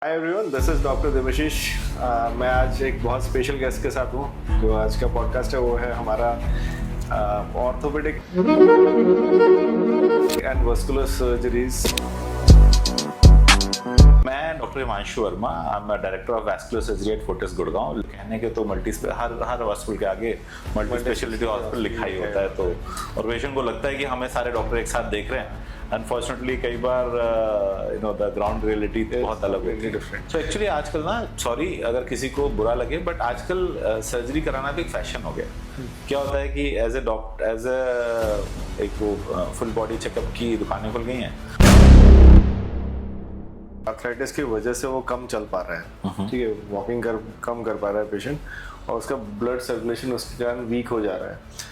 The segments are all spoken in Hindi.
Hi everyone, this is doctor Devashish. मैं आज एक बहुत स्पेशल गेस्ट के साथ हूँ। जो आज का पॉडकास्ट है वो है हमारा ऑर्थोपेडिक एंड वस्कुलर सर्जरीज। मैं doctor Himanshu Verma, I am director of vascular surgery eight Fortis Gurgaon. कहने के तो हर हॉस्पिटल के आगे मल्टी स्पेशलिटी हॉस्पिटल लिखा ही होता है, तो और पेशेंट को लगता है कि हमें सारे डॉक्टर एक साथ देख रहे हैं। अनफॉर्चुनेटली कई बार द ग्राउंड रियलिटी बहुत अलग होती है। डिफरेंट। सो एक्चुअली आजकल ना, सॉरी अगर किसी को बुरा लगे, बट आजकल सर्जरी कराना भी एक फैशन हो गया। क्या होता है कि एज ए एक वो फुल बॉडी चेकअप की दुकानें खुल गई हैं। आर्थराइटिस की वजह से वो कम चल पा रहा है, ठीक है, वॉकिंग कम कर पा रहा है पेशेंट, और उसका ब्लड सर्कुलेशन उसके कारण वीक हो जा रहा है।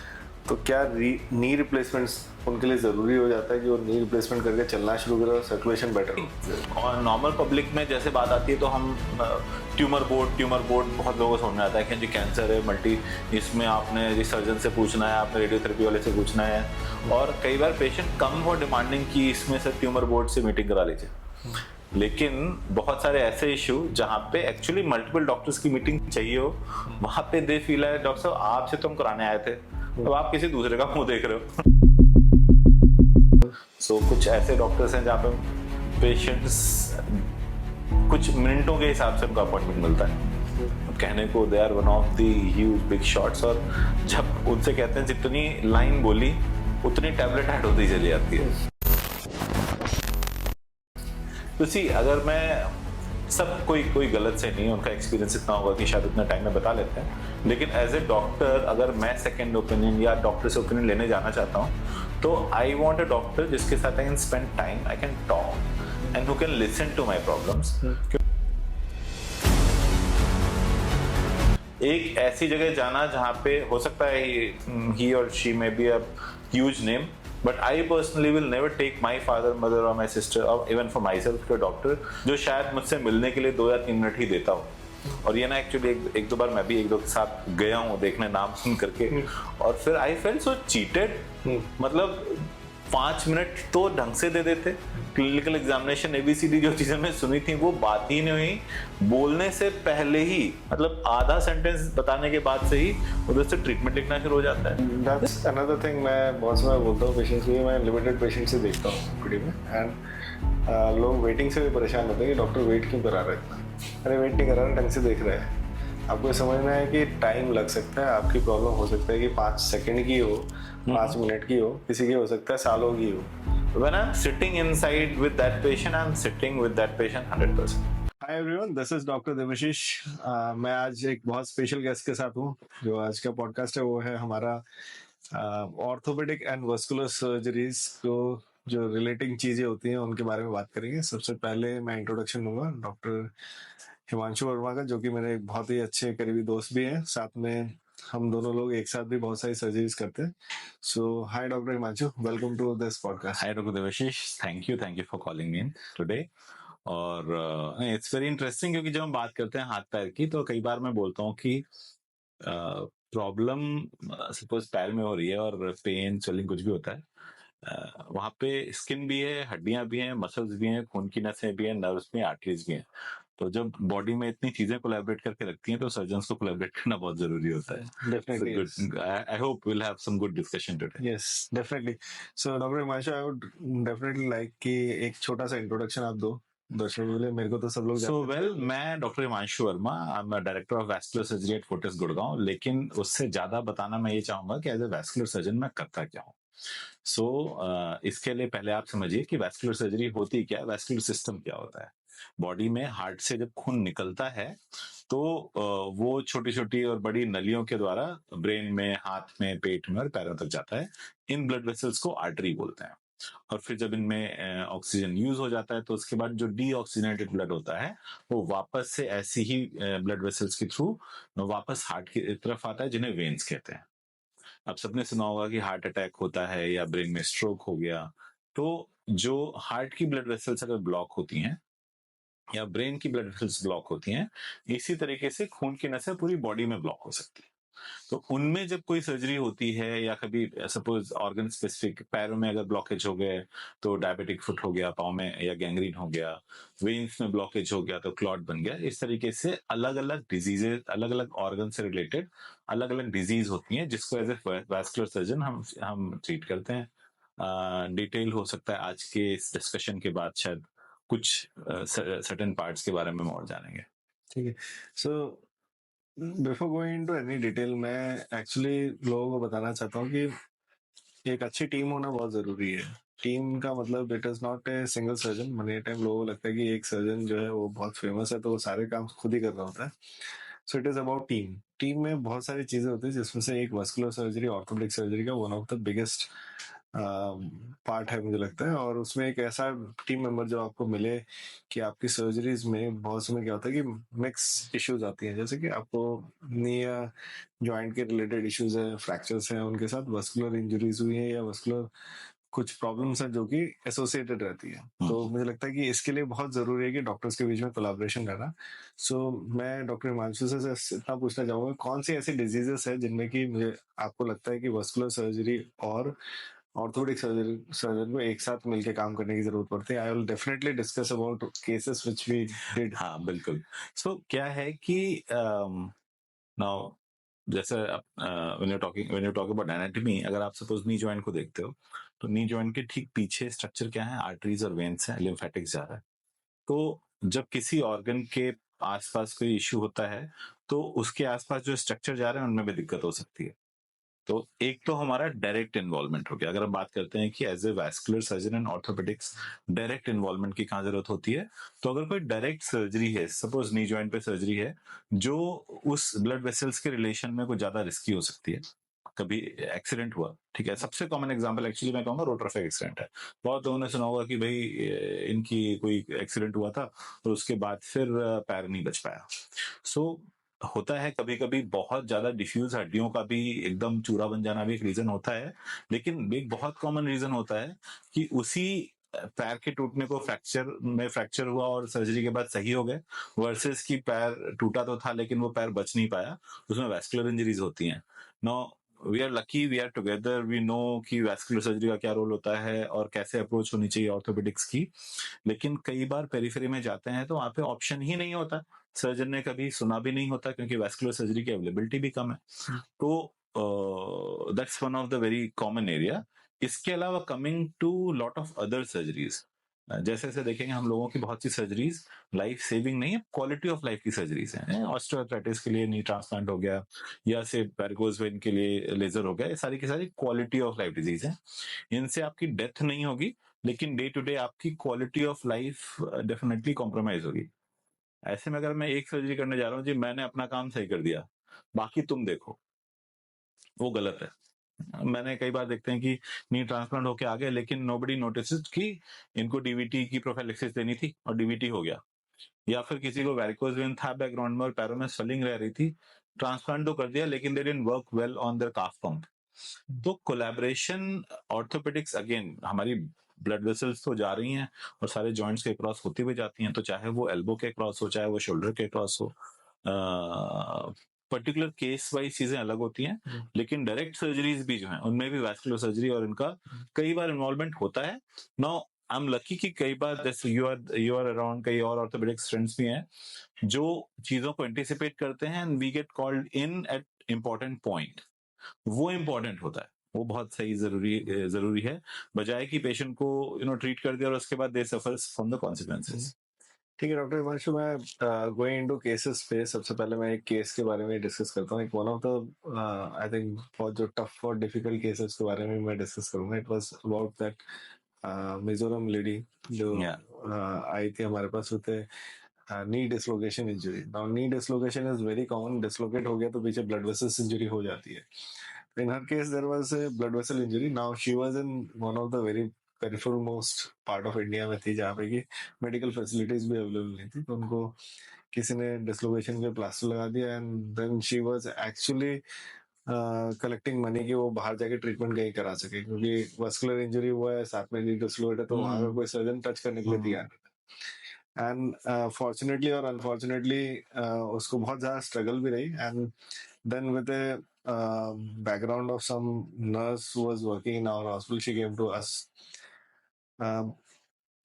तो क्या नी रिप्लेसमेंट्स उनके लिए ज़रूरी हो जाता है कि वो नी रिप्लेसमेंट करके चलना शुरू करें और सर्कुलेशन बेटर हो? और नॉर्मल पब्लिक में जैसे बात आती है तो हम ट्यूमर बोर्ड बहुत लोगों को समझ में आता है कि जी कैंसर है मल्टी, इसमें आपने जी सर्जन से पूछना है, आपने रेडियोथेरेपी वाले से पूछना है। और कई बार पेशेंट कम हो डिमांडिंग की इसमें से ट्यूमर बोर्ड से मीटिंग करा लीजिए। लेकिन बहुत सारे ऐसे इशू जहाँ पे एक्चुअली मल्टीपल डॉक्टर्स की मीटिंग चाहिए हो, वहां पे दे फील है डॉक्टर साहब आपसे तो हम कराने आए थे, तो आप किसी दूसरे का मुंह देख रहे हो। सो कुछ ऐसे डॉक्टर्स हैं जहाँ पे पेशेंट्स कुछ मिनटों के हिसाब से उनका अपॉइंटमेंट मिलता है। कहने को they are one of the huge big shots, और जब उनसे कहते हैं जितनी लाइन बोली उतनी टैबलेट ऐड होती चली जाती है। तो सी अगर मैं सब कोई गलत से नहीं, उनका एक्सपीरियंस इतना होगा कि शायद उतना टाइम में बता लेते हैं, लेकिन एज ए डॉक्टर अगर मैं सेकंड ओपिनियन या डॉक्टर से ओपिनियन लेने जाना चाहता हूँ तो आई वांट अ डॉक्टर जिसके साथ I can spend time, I can talk and who can listen to my problems. एक ऐसी जगह जाना जहाँ पे हो सकता है ही और she may be a huge name, but I personally will never take my father mother और माई सिस्टर और even for myself to doctor जो शायद मुझसे मिलने के लिए 2 या 3 मिनट ही देता हूँ। और ये ना एक्चुअली एक दो बार मैं भी एक दो के साथ गया हूँ देखने, नाम सुन करके, और फिर आई फेल्ट सो चीटेड। मतलब 5 मिनट तो ढंग से दे देते, क्लिनिकल एग्जामिनेशन एबीसीडी जो चीजें मैं सुनी थी वो बात ही नहीं हुई, बोलने से पहले ही मतलब आधा सेंटेंस बताने के बाद से ही उधर से ट्रीटमेंट लिखना शुरू हो जाता है। That's another thing. मैं बहुत समय बोलता हूँ पेशेंट्स को, मैं लिमिटेड पेशेंट से देखता हूँ पीडी में, एंड लोग वेटिंग से भी परेशान होते हैं कि डॉक्टर वेट क्यों करा रहे हैं। अरे वेट नहीं करा रहे, ढंग से देख रहे हैं। आपको समझना है कि टाइम लग सकता है, आपकी प्रॉब्लम हो सकता है कि 5 सेकंड की हो, 5 मिनट की हो, किसी की हो सकता है सालों की हो। When I'm sitting inside with that patient, I'm sitting with that patient 100%. Hi everyone, this is doctor Devashish. मैं आज एक बहुत स्पेशल गेस्ट के साथ हूँ। जो आज का पॉडकास्ट है वो है हमारा ऑर्थोपेडिक एंड वस्कुलर सर्जरीज को जो रिलेटिंग चीजें होती हैं उनके बारे में बात करेंगे। सबसे पहले मैं इंट्रोडक्शन दूंगा डॉक्टर हिमांशु वर्मा का, जो कि मेरे एक बहुत ही अच्छे करीबी दोस्त भी हैं। साथ में हम दोनों लोग एक साथ भी बहुत सारी सर्जरीज करते हैं। So hi doctor Himanshu, welcome to this podcast. Hi, Dr. Devashish. Thank you for calling me in today. और इट्स वेरी इंटरेस्टिंग क्योंकि जब हम बात करते हैं हाथ पैर की तो कई बार मैं बोलता हूँ कि प्रॉब्लम सपोज पैर में हो रही है और पेन स्वेलिंग कुछ भी होता है, वहाँ पे स्किन भी है, हड्डियां भी हैं, मसल्स भी हैं, खून की नसें भी हैं, नर्व्स भी हैं, आर्टरीज भी हैं। तो जब बॉडी में इतनी चीजें कोलैबोरेट करके रखती हैं तो सर्जन्स को कोलैबोरेट करना बहुत जरूरी होता है। Definitely yes. I hope will have some good discussion today. Yes, definitely. So, doctor Himanshu, I would definitely like कि एक छोटा सा इंट्रोडक्शन आप दो दर्शकों के लिए। मेरे को तो सब लोग सो वेल, मैं doctor Himanshu Verma, I am director of vascular surgery eight Fortis Gurgaon, लेकिन उससे ज्यादा बताना मैं ये चाहूंगा कि एज ए वैस्कुलर सर्जन मैं करता क्या हूँ। इसके लिए पहले आप समझिए कि वैस्कुलर सर्जरी होती क्या है, वैस्कुलर सिस्टम क्या होता है। बॉडी में हार्ट से जब खून निकलता है तो वो छोटी छोटी और बड़ी नलियों के द्वारा ब्रेन में, हाथ में, पेट में और पैरों तक जाता है। इन ब्लड वेसल्स को आर्टरी बोलते हैं। और फिर जब इनमें ऑक्सीजन यूज हो जाता है तो उसके बाद जो डीऑक्सीजनेटेड ब्लड होता है वो वापस से ऐसी ही ब्लड वेसल्स के थ्रू वापस हार्ट की तरफ आता है, जिन्हें वेन्स कहते हैं। आप सबने सुना होगा कि हार्ट अटैक होता है या ब्रेन में स्ट्रोक हो गया, तो जो हार्ट की ब्लड वेसल्स अगर ब्लॉक होती हैं या ब्रेन की ब्लड वेसल्स ब्लॉक होती हैं, इसी तरीके से खून की नसें पूरी बॉडी में ब्लॉक हो सकती है। तो उनमें जब कोई सर्जरी होती है या कभी सपोज ऑर्गन स्पेसिफिक, पैरों में अगर ब्लॉकेज हो गए तो डायबिटिक फुट हो गया, पाँव में या गैंग्रीन हो गया, वेन्स में ब्लॉकेज हो गया तो क्लॉट बन गया, इस तरीके से अलग अलग डिजीजेज, अलग अलग ऑर्गन से रिलेटेड अलग अलग डिजीज होती हैं जिसको एज ए वैस्कुलर सर्जन हम ट्रीट करते हैं। डिटेल हो सकता है आज के इस डिस्कशन के बाद शायद कुछ सर्टेन पार्ट्स के बारे में हम और जानेंगे। ठीक है। So before going into any detail, मैं एक्चुअली लोगों को बताना चाहता हूँ कि एक अच्छी टीम होना बहुत जरूरी है। टीम का मतलब it is not a single surgeon. Money time लोगों को लगता है कि एक सर्जन जो है वो बहुत फेमस है तो वो सारे काम खुद ही कर रहा होता है। So it is about team. Team में बहुत सारी चीजें होती है जिसमें से एक वस्कुलर सर्जरी, ऑर्थोपेडिक सर्जरी का one of the biggest part है मुझे लगता है। और उसमें एक ऐसा टीम मेंबर जो आपको मिले कि आपकी सर्जरीज में बहुत समय क्या होता है कि मिक्स इश्यूज आती हैं, जैसे कि आपको नी या जॉइंट के रिलेटेड इश्यूज है, फ्रैक्चर्स हैं, उनके साथ वस्कुलर इंजरीज हुई है या वस्कुलर कुछ प्रॉब्लम्स हैं जो कि एसोसिएटेड रहती है। तो मुझे लगता है कि इसके लिए बहुत जरूरी है कि डॉक्टर्स के बीच में कोलैबोरेशन रहना। सो मैं डॉक्टर हिमांशु से इतना पूछना चाहूंगा, कौन सी ऐसी डिजीजेस है जिनमें कि मुझे आपको लगता है कि वस्कुलर सर्जरी और ऑर्थोपेडिक सर्जन को एक साथ मिलकर काम करने की जरूरत पड़ती है। I will definitely discuss about cases which we did. हाँ बिल्कुल। सो क्या है कि नाउ जैसे when you talk about anatomy, अगर आप सपोज नी जॉइंट को देखते हो तो नी जॉइंट के ठीक पीछे स्ट्रक्चर क्या है, आर्टरीज और वेन्स है, लिम्फेटिक्स जा रहा है। तो जब किसी ऑर्गन के आसपास कोई इश्यू होता है तो उसके आसपास जो स्ट्रक्चर जा रहे हैं उनमें भी दिक्कत हो सकती है। तो एक तो हमारा डायरेक्ट इन्वॉल्वमेंट हो गया। अगर हम बात करते हैं कि as a vascular surgeon and orthopaedics direct involvement की कहाँ जरूरत होती है, तो अगर कोई डायरेक्ट सर्जरी है, सपोज नी जॉइंट पे सर्जरी है जो उस ब्लड वेसल्स के रिलेशन में कुछ ज्यादा रिस्की हो सकती है, कभी एक्सीडेंट हुआ, ठीक है, सबसे कॉमन एग्जांपल एक्चुअली मैं कहूंगा रोड ट्रैफिक एक्सीडेंट है। बहुत लोगों ने सुना होगा कि भाई इनकी कोई एक्सीडेंट हुआ था और उसके बाद फिर पैर नहीं बच पाया। सो होता है कभी कभी बहुत ज्यादा डिफ्यूज हड्डियों का भी एकदम चूरा बन जाना भी एक रीजन होता है, लेकिन एक बहुत कॉमन रीजन होता है कि उसी पैर के टूटने को फ्रैक्चर हुआ और सर्जरी के बाद सही हो गए, वर्सेस की पैर टूटा तो था लेकिन वो पैर बच नहीं पाया, उसमें वैस्कुलर इंजरीज होती हैं। No, we are lucky, we are together, we know कि वैस्कुलर सर्जरी का क्या रोल होता है और कैसे अप्रोच होनी चाहिए ऑर्थोपेडिक्स की। लेकिन कई बार पेरिफेरी में जाते हैं तो वहां पे ऑप्शन ही नहीं होता, सर्जन ने कभी सुना भी नहीं होता क्योंकि वैस्कुलर सर्जरी की अवेलेबिलिटी भी कम है। तो that's one of the very common area. इसके अलावा coming to lot of other surgeries, जैसे जैसे देखेंगे हम लोगों की बहुत सी सर्जरीज लाइफ सेविंग नहीं है, क्वालिटी ऑफ लाइफ की सर्जरीज हैं। ऑस्टियोआर्थराइटिस के लिए नी ट्रांसप्लांट हो गया या से वेरिकोज वेन के लिए लेजर हो गया, ये सारी की सारी क्वालिटी ऑफ लाइफ डिजीज है। इनसे आपकी डेथ नहीं होगी लेकिन डे टू डे आपकी quality of life definitely compromise होगी। ऐसे में अगर मैं एक सर्जरी करने जा रहा हूँ जी, मैंने अपना काम सही कर दिया, बाकी तुम देखो, वो गलत है। मैंने कई बार देखते हैं कि नी ट्रांसप्लांट होके आ गए लेकिन नोबडी नोटिसेस कि इनको डीवीटी की प्रोफाइलैक्सिस देनी थी और डीवीटी हो गया, या फिर किसी को वेरिकोज वेन था बैकग्राउंड में और पैरों में स्वेलिंग रह रही थी, ट्रांसप्लांट तो कर दिया लेकिन they didn't work well on their calf pump. तो कोलैबोरेशन, ऑर्थोपेडिक्स अगेन, हमारी ब्लड वेसल्स तो जा रही हैं और सारे जॉइंट्स के क्रॉस होती हुई जाती हैं, तो चाहे वो एल्बो के क्रॉस हो चाहे वो शोल्डर के क्रॉस हो, पर्टिकुलर केस वाइज चीजें अलग होती हैं। लेकिन डायरेक्ट सर्जरीज भी जो हैं उनमें भी वैस्कुलर सर्जरी और इनका कई बार इन्वॉल्वमेंट होता है। नाउ आई एम लकी कि कई बार जैसे यू आर अराउंड, कई और ऑर्थोपेडिक फ्रेंड्स भी हैं जो चीजों को एंटिसिपेट करते हैं and we get called in at important point. वो इंपॉर्टेंट होता है, वो बहुत सही जरूरी है, बजाय कि पेशेंट को ट्रीट कर दिया और उसके बाद दे सफर्स फ्रॉम द कॉन्सिक्वेंसेस। ठीक है डॉक्टर हिमांशु, मैं गोइंग इनटू केसेस पे सबसे पहले मैं एक केस के बारे में डिस्कस करता हूँ। एक one of the I think बहुत जो टफ और डिफिकल्ट केसेस के बारे में मैं डिस्कस करूंगा। It was about that Mizoram lady जो आई थी हमारे पास होते knee dislocation injury. Now knee dislocation is very common. Dislocate हो गया तो पीछे ब्लड वेसल्स इंजरी हो जाती है। In her case, there was a blood vessel injury. Now she was in one of the very peripheral most part of India में थी जहाँ पे कि मेडिकल फैसिलिटीज भी अवेलेबल नहीं थी, तो उनको किसी ने डिसलोकेशन के प्लास्टर लगा दिया and then she was actually collecting money कि वो बाहर जाके ट्रीटमेंट कहीं करा सके, क्योंकि वस्कुलर इंजरी हुआ है साथ में डिसलोकेट है तो वहां का कोई सर्जन टच करने के लिए तैयार नहीं था। एंड फॉर्चुनेटली और अनफॉर्चुनेटली उसको बहुत ज्यादा स्ट्रगल भी रही and Then with a background of some nurse who was working in our hospital, she came to us.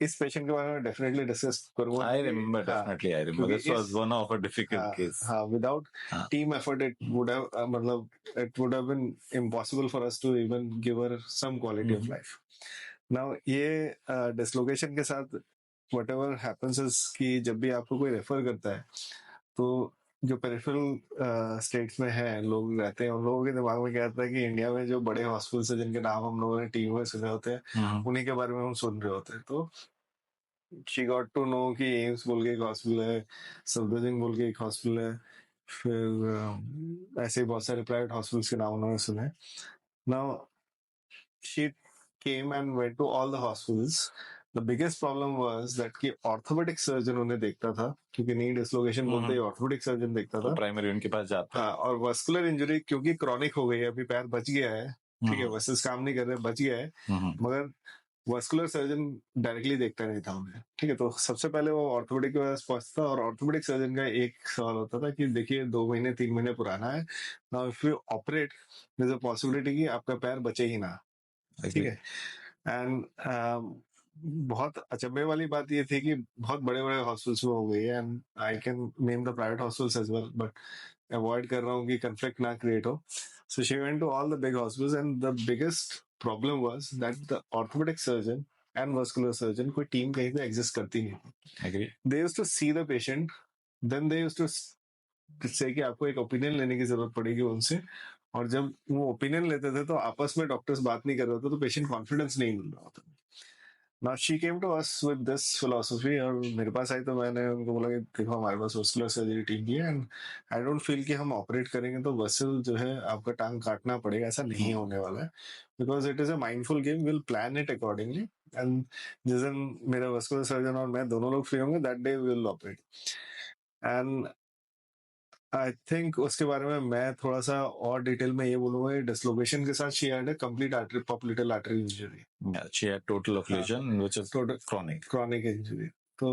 इस पेशेंट के बारे में डेफिनेटली डिस्कस करूंगा। I remember, definitely I remember. क्योंकि This was one of a difficult case. Without हाँ. Team effort it would have मतलब it would have been impossible for us to even give her some quality of life. Now ये डिसलोकेशन के साथ व्हाटएवर हैपेंस इज कि जब भी आपको कोई रेफर करता है तो जो पेरिफेरल स्टेट्स में है लोग रहते हैं, उन लोगों के दिमाग में क्या आता है कि इंडिया में जो बड़े हॉस्पिटल्स है जिनके नाम हम लोगों ने टीवी में सुने होते हैं उन्हीं के बारे में हम सुन रहे होते हैं। तो शी गॉट टू नो कि एम्स बोल के एक हॉस्पिटल है, सफदरजंग बोल के एक हॉस्पिटल है, फिर ऐसे ही बहुत सारे प्राइवेट हॉस्पिटल्स के नाम उन्होंने सुने। Now she came and went to all the hospitals. The biggest problem was that कि orthopedic surgeon उन्हें देखता था, क्योंकि नी डिसलोकेशन बोलते ही orthopedic surgeon देखता था। प्राइमरी उनके पास जाता है। हाँ, और vascular injury क्योंकि chronic हो गई है, अभी पैर बच गया है, ठीक है, वैसे काम नहीं कर रहे, बच गया है, मगर वस्कुलर सर्जन डायरेक्टली देखता नहीं था उन्हें, ठीक है। तो सबसे पहले वो ऑर्थोपेडिक के पास पहुंचता था और ऑर्थोपेडिक सर्जन का एक सवाल होता था कि देखिए 2 महीने 3 महीने पुराना है, now if you operate there is a possibility कि आपका पैर बचे ही ना, ठीक है। एंड बहुत अचंभे वाली बात ये थी कि बहुत बड़े बड़े हॉस्पिटल्स में हो गई है, and I can name the private hospitals as well, but avoid कर रहा हूँ कि कंफ्लिक्ट ना क्रिएट हो। So she went to all the big hospitals and the biggest problem was that the orthopaedic surgeon and vascular surgeon कोई टीम कहीं पे एग्जिस्ट करती नहीं। They used to see the patient, then they used to say कि आपको एक ओपिनियन लेने की जरूरत पड़ेगी उनसे, और जब वो ओपिनियन लेते थे तो आपस में डॉक्टर्स बात नहीं कर रहे थे तो पेशेंट कॉन्फिडेंस नहीं मिल रहा होता। Now she came to us with this philosophy और मेरे पास आई तो मैंने उनको बोला कि देखो हमारे पास वस्कुलर सर्जरी टीम की है एंड आई डोंट फील कि हम ऑपरेट करेंगे तो वसल जो है आपका टांग काटना पड़ेगा, ऐसा नहीं होने वाला है, because it is a mindful game, will plan it accordingly, and जिस दिन मेरा वस्कुलर सर्जन और मैं दोनों लोग फ्री होंगे that day will operate. And I think उसके बारे में मैं थोड़ा सा और डिटेल में ये बोलूंगा, डिसलोकेशन के साथ she had a complete artery popliteal artery injury, she had total occlusion which is chronic injury. तो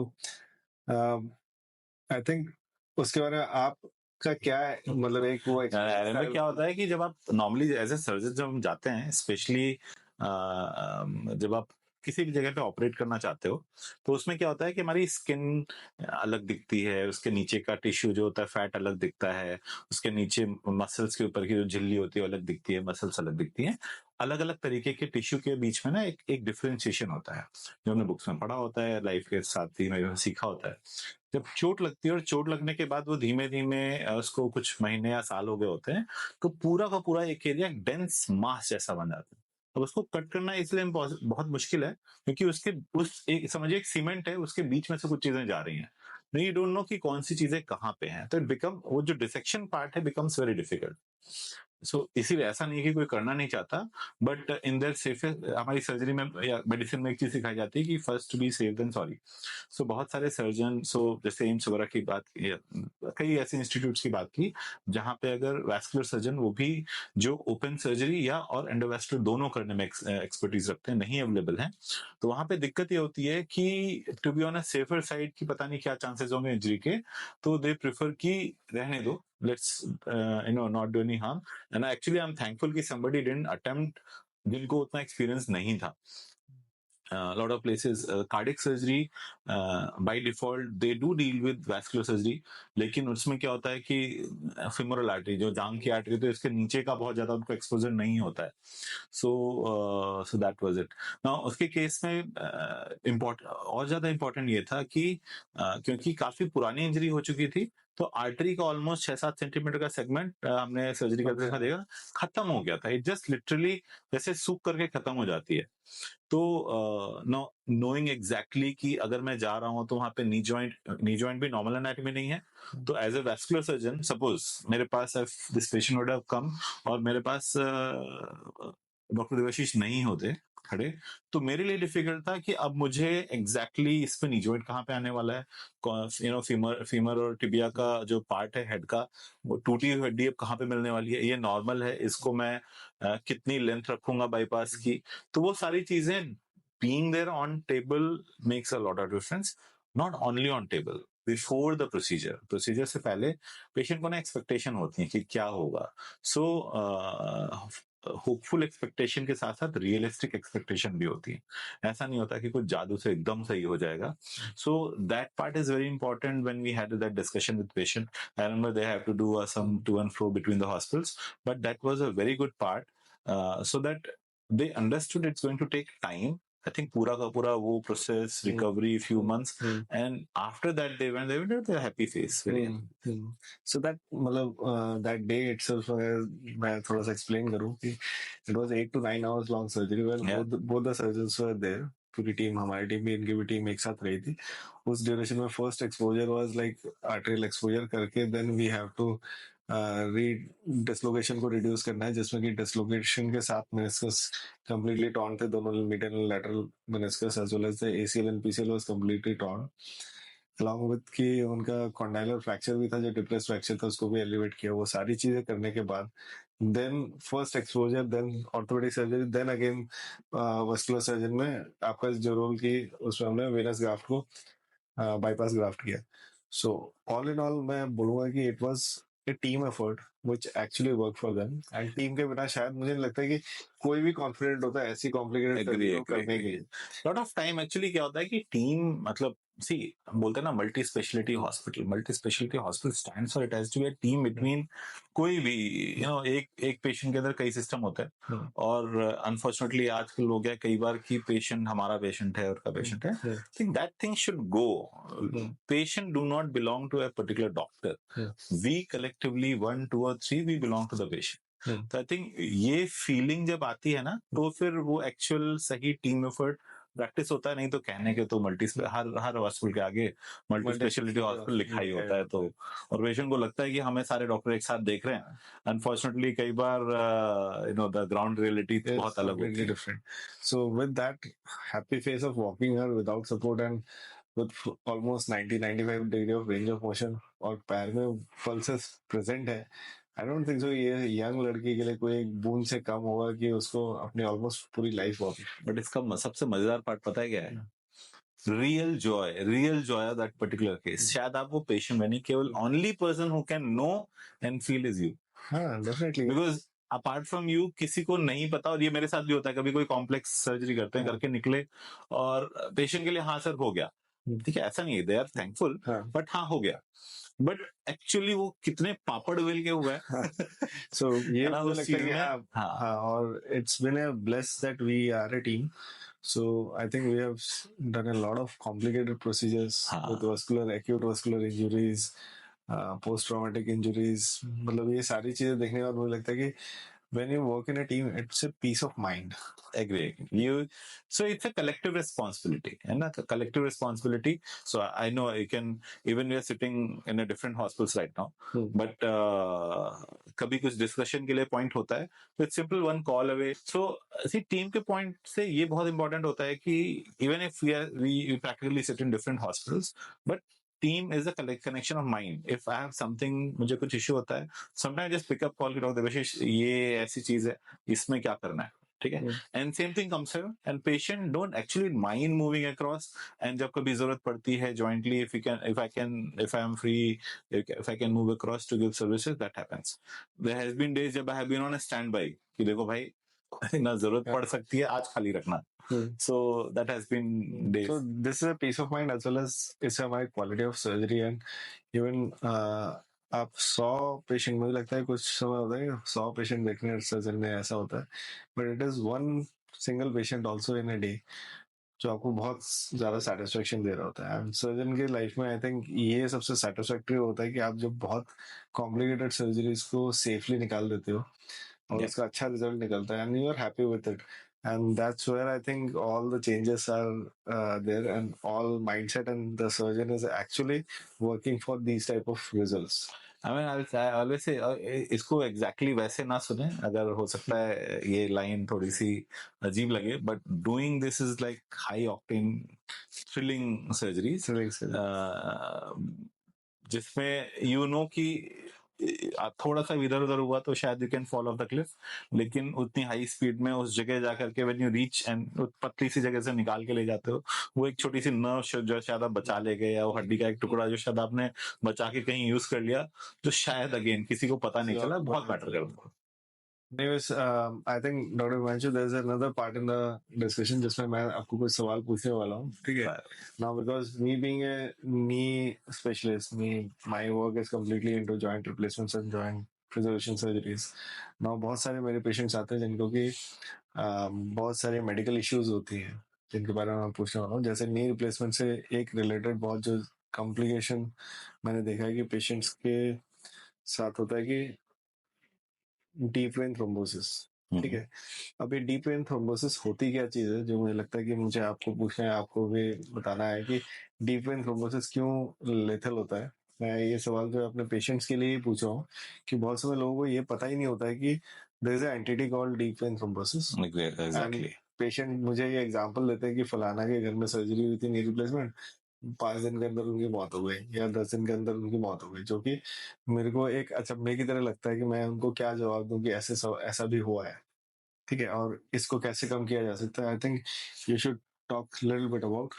आई थिंक उसके बारे में आपका क्या है, मतलब एक वो में क्या होता है कि जब आप नॉर्मली एज ए सर्जन जब हम जाते हैं, स्पेशली जब आप किसी भी जगह पे ऑपरेट करना चाहते हो तो उसमें क्या होता है कि हमारी स्किन अलग दिखती है, उसके नीचे का टिश्यू जो होता है फैट अलग दिखता है, उसके नीचे मसल्स के ऊपर की जो झिल्ली होती है अलग दिखती है, मसल्स अलग दिखती हैं। अलग अलग तरीके के टिश्यू के बीच में ना एक डिफरेंशिएशन होता है जो हमने बुक्स में पढ़ा होता है, लाइफ के साथ ही में सीखा होता है। जब चोट लगती है और चोट लगने के बाद वो धीमे धीमे उसको कुछ महीने या साल हो गए होते हैं तो पूरा का पूरा एक एरिया डेंस मास जैसा बन जाता है। अब उसको कट करना इसलिए बहुत मुश्किल है क्योंकि उसके उस एक समझिए एक सीमेंट है, उसके बीच में से कुछ चीजें जा रही हैं, यू डोंट नो कि कौन सी चीजें कहाँ पे हैं, तो इट बिकम वो जो डिसेक्शन पार्ट है बिकम्स वेरी डिफिकल्ट। सो इसीलिए ऐसा नहीं है कि कोई करना नहीं चाहता, बट इन देयर सेफ हमारी सर्जरी में या मेडिसिन में एक चीज सिखाई जाती है कि first be safe then sorry. So बहुत सारे सर्जन, सो जैसे एम्स वगैरह की बात की, कई ऐसे इंस्टीट्यूट्स की बात की जहां पे अगर वैस्कुलर सर्जन वो भी जो ओपन सर्जरी या और एंडोवैस्कुलर दोनों करने में एक्सपर्टीज रखते हैं नहीं अवेलेबल हैं, तो वहां पे दिक्कत ये होती है कि to be on a safer side की पता नहीं क्या चांसेस होंगे इंजरी के, तो दे प्रेफर कि रहने दो, let's not do any harm. And actually I am thankful कि somebody didn't attempt जिनको उतना एक्सपीरियंस नहीं था। Lot of places cardiac surgery by default they do deal with vascular surgery, लेकिन उसमें क्या होता है कि femoral artery जो जांग की आर्टरी तो इसके नीचे का बहुत ज्यादा उनको एक्सपोजर नहीं होता है। So that was it. Now उसके केस में इम्पोर्टेंट और ज्यादा इम्पोर्टेंट ये था कि क्योंकि काफी पुरानी इंजरी हो चुकी थी तो आर्टरी का ऑलमोस्ट 6-7 सेंटीमीटर का सेगमेंट हमने सर्जरी करते हुए देखा खत्म हो गया था। इट जस्ट लिटरली जैसे सूख करके खत्म हो जाती है। तो नोइंग एग्जैक्टली कि अगर मैं जा रहा हूं तो वहां पे नी जॉइंट भी नॉर्मल एनाटॉमी नहीं है, तो as a vascular surgeon suppose मेरे पास this patient would have come और मेरे पास डॉक्टर देवाशीष नहीं होते खड़े, तो मेरे लिए डिफिकल्ट था कि अब मुझे एग्जैक्टली इस पे नी जॉइंट कहाँ पे आने वाला है, फीमर और टिबिया का जो पार्ट है हेड का वो टूटी हुई हड्डी अब कहाँ पे मिलने वाली है, ये नॉर्मल है, इसको मैं कितनी लेंथ रखूंगा बाईपास की, तो वो सारी चीजें being there on table makes a lot of difference, not only on table, before the procedure से पहले पेशेंट को ना एक्सपेक्टेशन होती है कि क्या होगा. सो होपफुल एक्सपेक्टेशन के साथ साथ रियलिस्टिक एक्सपेक्टेशन भी होती है. ऐसा नहीं होता कि कुछ जादू से एकदम सही हो जाएगा. So that part is very important. When we had that discussion with patient, I remember they have to do some to and fro between the hospitals, but that was a very good part, so that they understood it's going to take time. I think पूरा का पूरा वो process, recovery, few months, and after that they went with a happy face. Very happy. So that मतलब that day itself अगर मैं थोड़ा सा explain करूँ कि it was 8 to 9 hours long surgery where Yeah. both the surgeons were there. पूरी टीम, हमारी टीम भी इनकी भी टीम एक साथ रही थी. उस ड्यूरेशन में first exposure was like arterial exposure करके then we have to dislocation को रिड्यूस करना है, जिसमें कि डिसलोकेशन के साथ मेनिस्कस कंप्लीटली टॉर्न थे, दोनों medial lateral meniscus as well as the ACL and PCL was completely torn, along with कि उनका कॉन्डाइलर फ्रैक्चर भी था, जो डिप्रेस फ्रैक्चर था उसको भी एलिवेट किया. वो सारी चीजें करने के बाद then first exposure, then orthopaedic surgery, then again vascular surgeon में आपका जो रोल की उसमें हमने वेनस ग्राफ्ट को बाईपास ग्राफ्ट किया. सो ऑल इन ऑल मैं बोलूंगा कि it was a team effort which actually work for them, and team के बिना शायद मुझे नहीं लगता कि कोई भी कॉन्फिडेंट होता है ऐसी कॉम्प्लिकेटेड सर्जरी को करने के लिए. लॉट ऑफ टाइम एक्चुअली क्या होता है कि टीम मतलब सी बोलते हैं ना multi speciality hospital stands for it has to be a team between कोई भी एक पेशेंट के अंदर कई सिस्टम होते हैं. और अनफॉर्चुनेटली आजकल हो गया कई बार कि पेशेंट हमारा पेशेंट है और का पेशेंट है. I think that thing should go. Patient do not belong to a particular doctor. We collectively 1 2 और 3 we belong to the patient. तो आई थिंक ये फीलिंग जब आती है ना तो फिर वो एक्चुअल सही टीम एफर्ट प्रैक्टिस होता है. नहीं तो कहने के तो हर हॉस्पिटल के आगे मल्टी स्पेशलिटी हॉस्पिटल लिखा ही होता है. तो और पेशेंट को लगता है कि हमें सारे डॉक्टर एक साथ देख रहे हैं. अनफॉर्चुनेटली कई बार द ग्राउंड रियलिटी बहुत अलग होती है. Different. So with that happy face of walking her without support and with almost 90-95 degree of range of motion और पैर में पल्सेस प्रेजेंट है, आई डोंट थिंक सो ये यंग लड़की के लिए कोई एक बूंद से कम होगा कि उसको अपनी ऑलमोस्ट पूरी लाइफ वापस. बट इसका सबसे मजेदार पार्ट पता है क्या है? Real joy of that particular case शायद आप वो पेशेंट में नहीं, केवल only person who can know and feel is you. हाँ definitely, because apart from you किसी को नहीं पता. और ये मेरे साथ भी होता है, कभी कोई कॉम्प्लेक्स सर्जरी करते हैं, करके निकले और पेशेंट के लिए हाँ सर हो गया, ठीक है, ऐसा नहीं है, दे आर थैंकफुल, बट हाँ हो गया. बट एक्चुअली वो कितने पापड़ बेल के हुए हैं. सो ये मुझे लगता है कि हाँ, और it's been a bless that we are a team. So I think we have done a lot of complicated procedures with acute vascular injuries, post-traumatic injuries. मतलब ये सारी चीजें देखने के बाद मुझे लगता है कि when you work in a team, it's a peace of mind. Agree. So it's a collective responsibility, and a collective responsibility. So I know you can, even we are sitting in a different hospitals right now, but कभी कुछ discussion के लिए point होता है, तो it's simple one call away. So see team के point से ये बहुत important होता है कि even if we practically sit in different hospitals, but team is a connection of mind. If I have something, मुझे कुछ issue होता है, sometimes just pick up call कि डॉक्टर देवाशीष ये ऐसी चीज है, इसमें क्या करना है, ठीक है. एंड सेम थिंग कम्स है, and patient don't actually mind moving across. And जब कभी जरूरत पड़ती है jointly, if I am free, if I can move across to give services, that happens. There has been days जब I have been on a standby कि देखो भाई ना जरूरत पड़ सकती है, आज खाली रखना. So that has been days. So this is a peace of mind as well as it's a my quality of surgery. And even आप 100 पेशेंट, मुझे लगता है कुछ समय होता है 100 पेशेंट देखने सर्जन में ऐसा होता है, but it is one single patient also in a day जो आपको बहुत ज्यादा सेटिस्फेक्शन दे रहा होता है. एंड सर्जन की लाइफ में आई थिंक ये सबसे सेटिस्फैक्टरी होता है कि आप जब बहुत कॉम्प्लिकेटेड सर्जरीज को सेफली निकाल देते हो और उसका अच्छा रिजल्ट निकलता है, and you are happy with it. And that's where I think all the changes are there, and all mindset, and the surgeon is actually working for these type of results. I mean, I always say इसको exactly वैसे ना सुने, अगर हो सकता है ये लाइन थोड़ी सी अजीब लगे, but doing this is like high octane thrilling surgeries, जिसमें you know कि थोड़ा सा इधर उधर हुआ तो शायद you can fall of the Cliff, लेकिन उतनी हाई स्पीड में उस जगह जाकर के व्हेन यू रीच एंड पतली सी जगह से निकाल के ले जाते हो, वो एक छोटी सी नर्व जो शायद आप बचा ले गए, या वो हड्डी का एक टुकड़ा जो शायद आपने बचा के कहीं यूज कर लिया, जो शायद अगेन किसी को पता नहीं चला, बहुत मैटर करता है। Anyways, I think Dr. Himanshu, there's another part in the discussion जिसमें मैं आपको कुछ सवाल पूछने वाला हूँ, ठीक है? Now, because me being a knee specialist, my work is completely into joint replacements and joint preservation surgeries. Now, बहुत सारे मेरे patients आते हैं जिनको कि बहुत सारे medical issues होती हैं, जिनके बारे में मैं पूछने वाला हूँ. जैसे knee replacement से एक related बहुत जो complication मैंने देखा है कि patients के साथ होता है कि डीप वेन थ्रोम्बोसिस, ठीक है? अब ये डीप वेन थ्रोम्बोसिस होती क्या चीज है, जो मुझे लगता है कि मुझे आपको पूछना है, आपको भी बताना है कि डीप वेन थ्रोम्बोसिस क्यों लेथल होता है. मैं ये सवाल जो अपने पेशेंट्स के लिए ही पूछ रहा हूँ कि बहुत समय लोगों को ये पता ही नहीं होता है कि there is an entity called deep vein thrombosis. Exactly. Patient मुझे ये एग्जांपल देते हैं कि फलाना के घर में सर्जरी हुई थी नी रिप्लेसमेंट, 5 दिन के अंदर उनकी मौत हो गई या 10 दिन के अंदर उनकी मौत हो गई, जो कि मेरे को एक अचंभे की तरह लगता है कि मैं उनको क्या जवाब दूं कि ऐसा भी हुआ है, ठीक है? और इसको कैसे कम किया जा सकता है. I think you should talk little bit about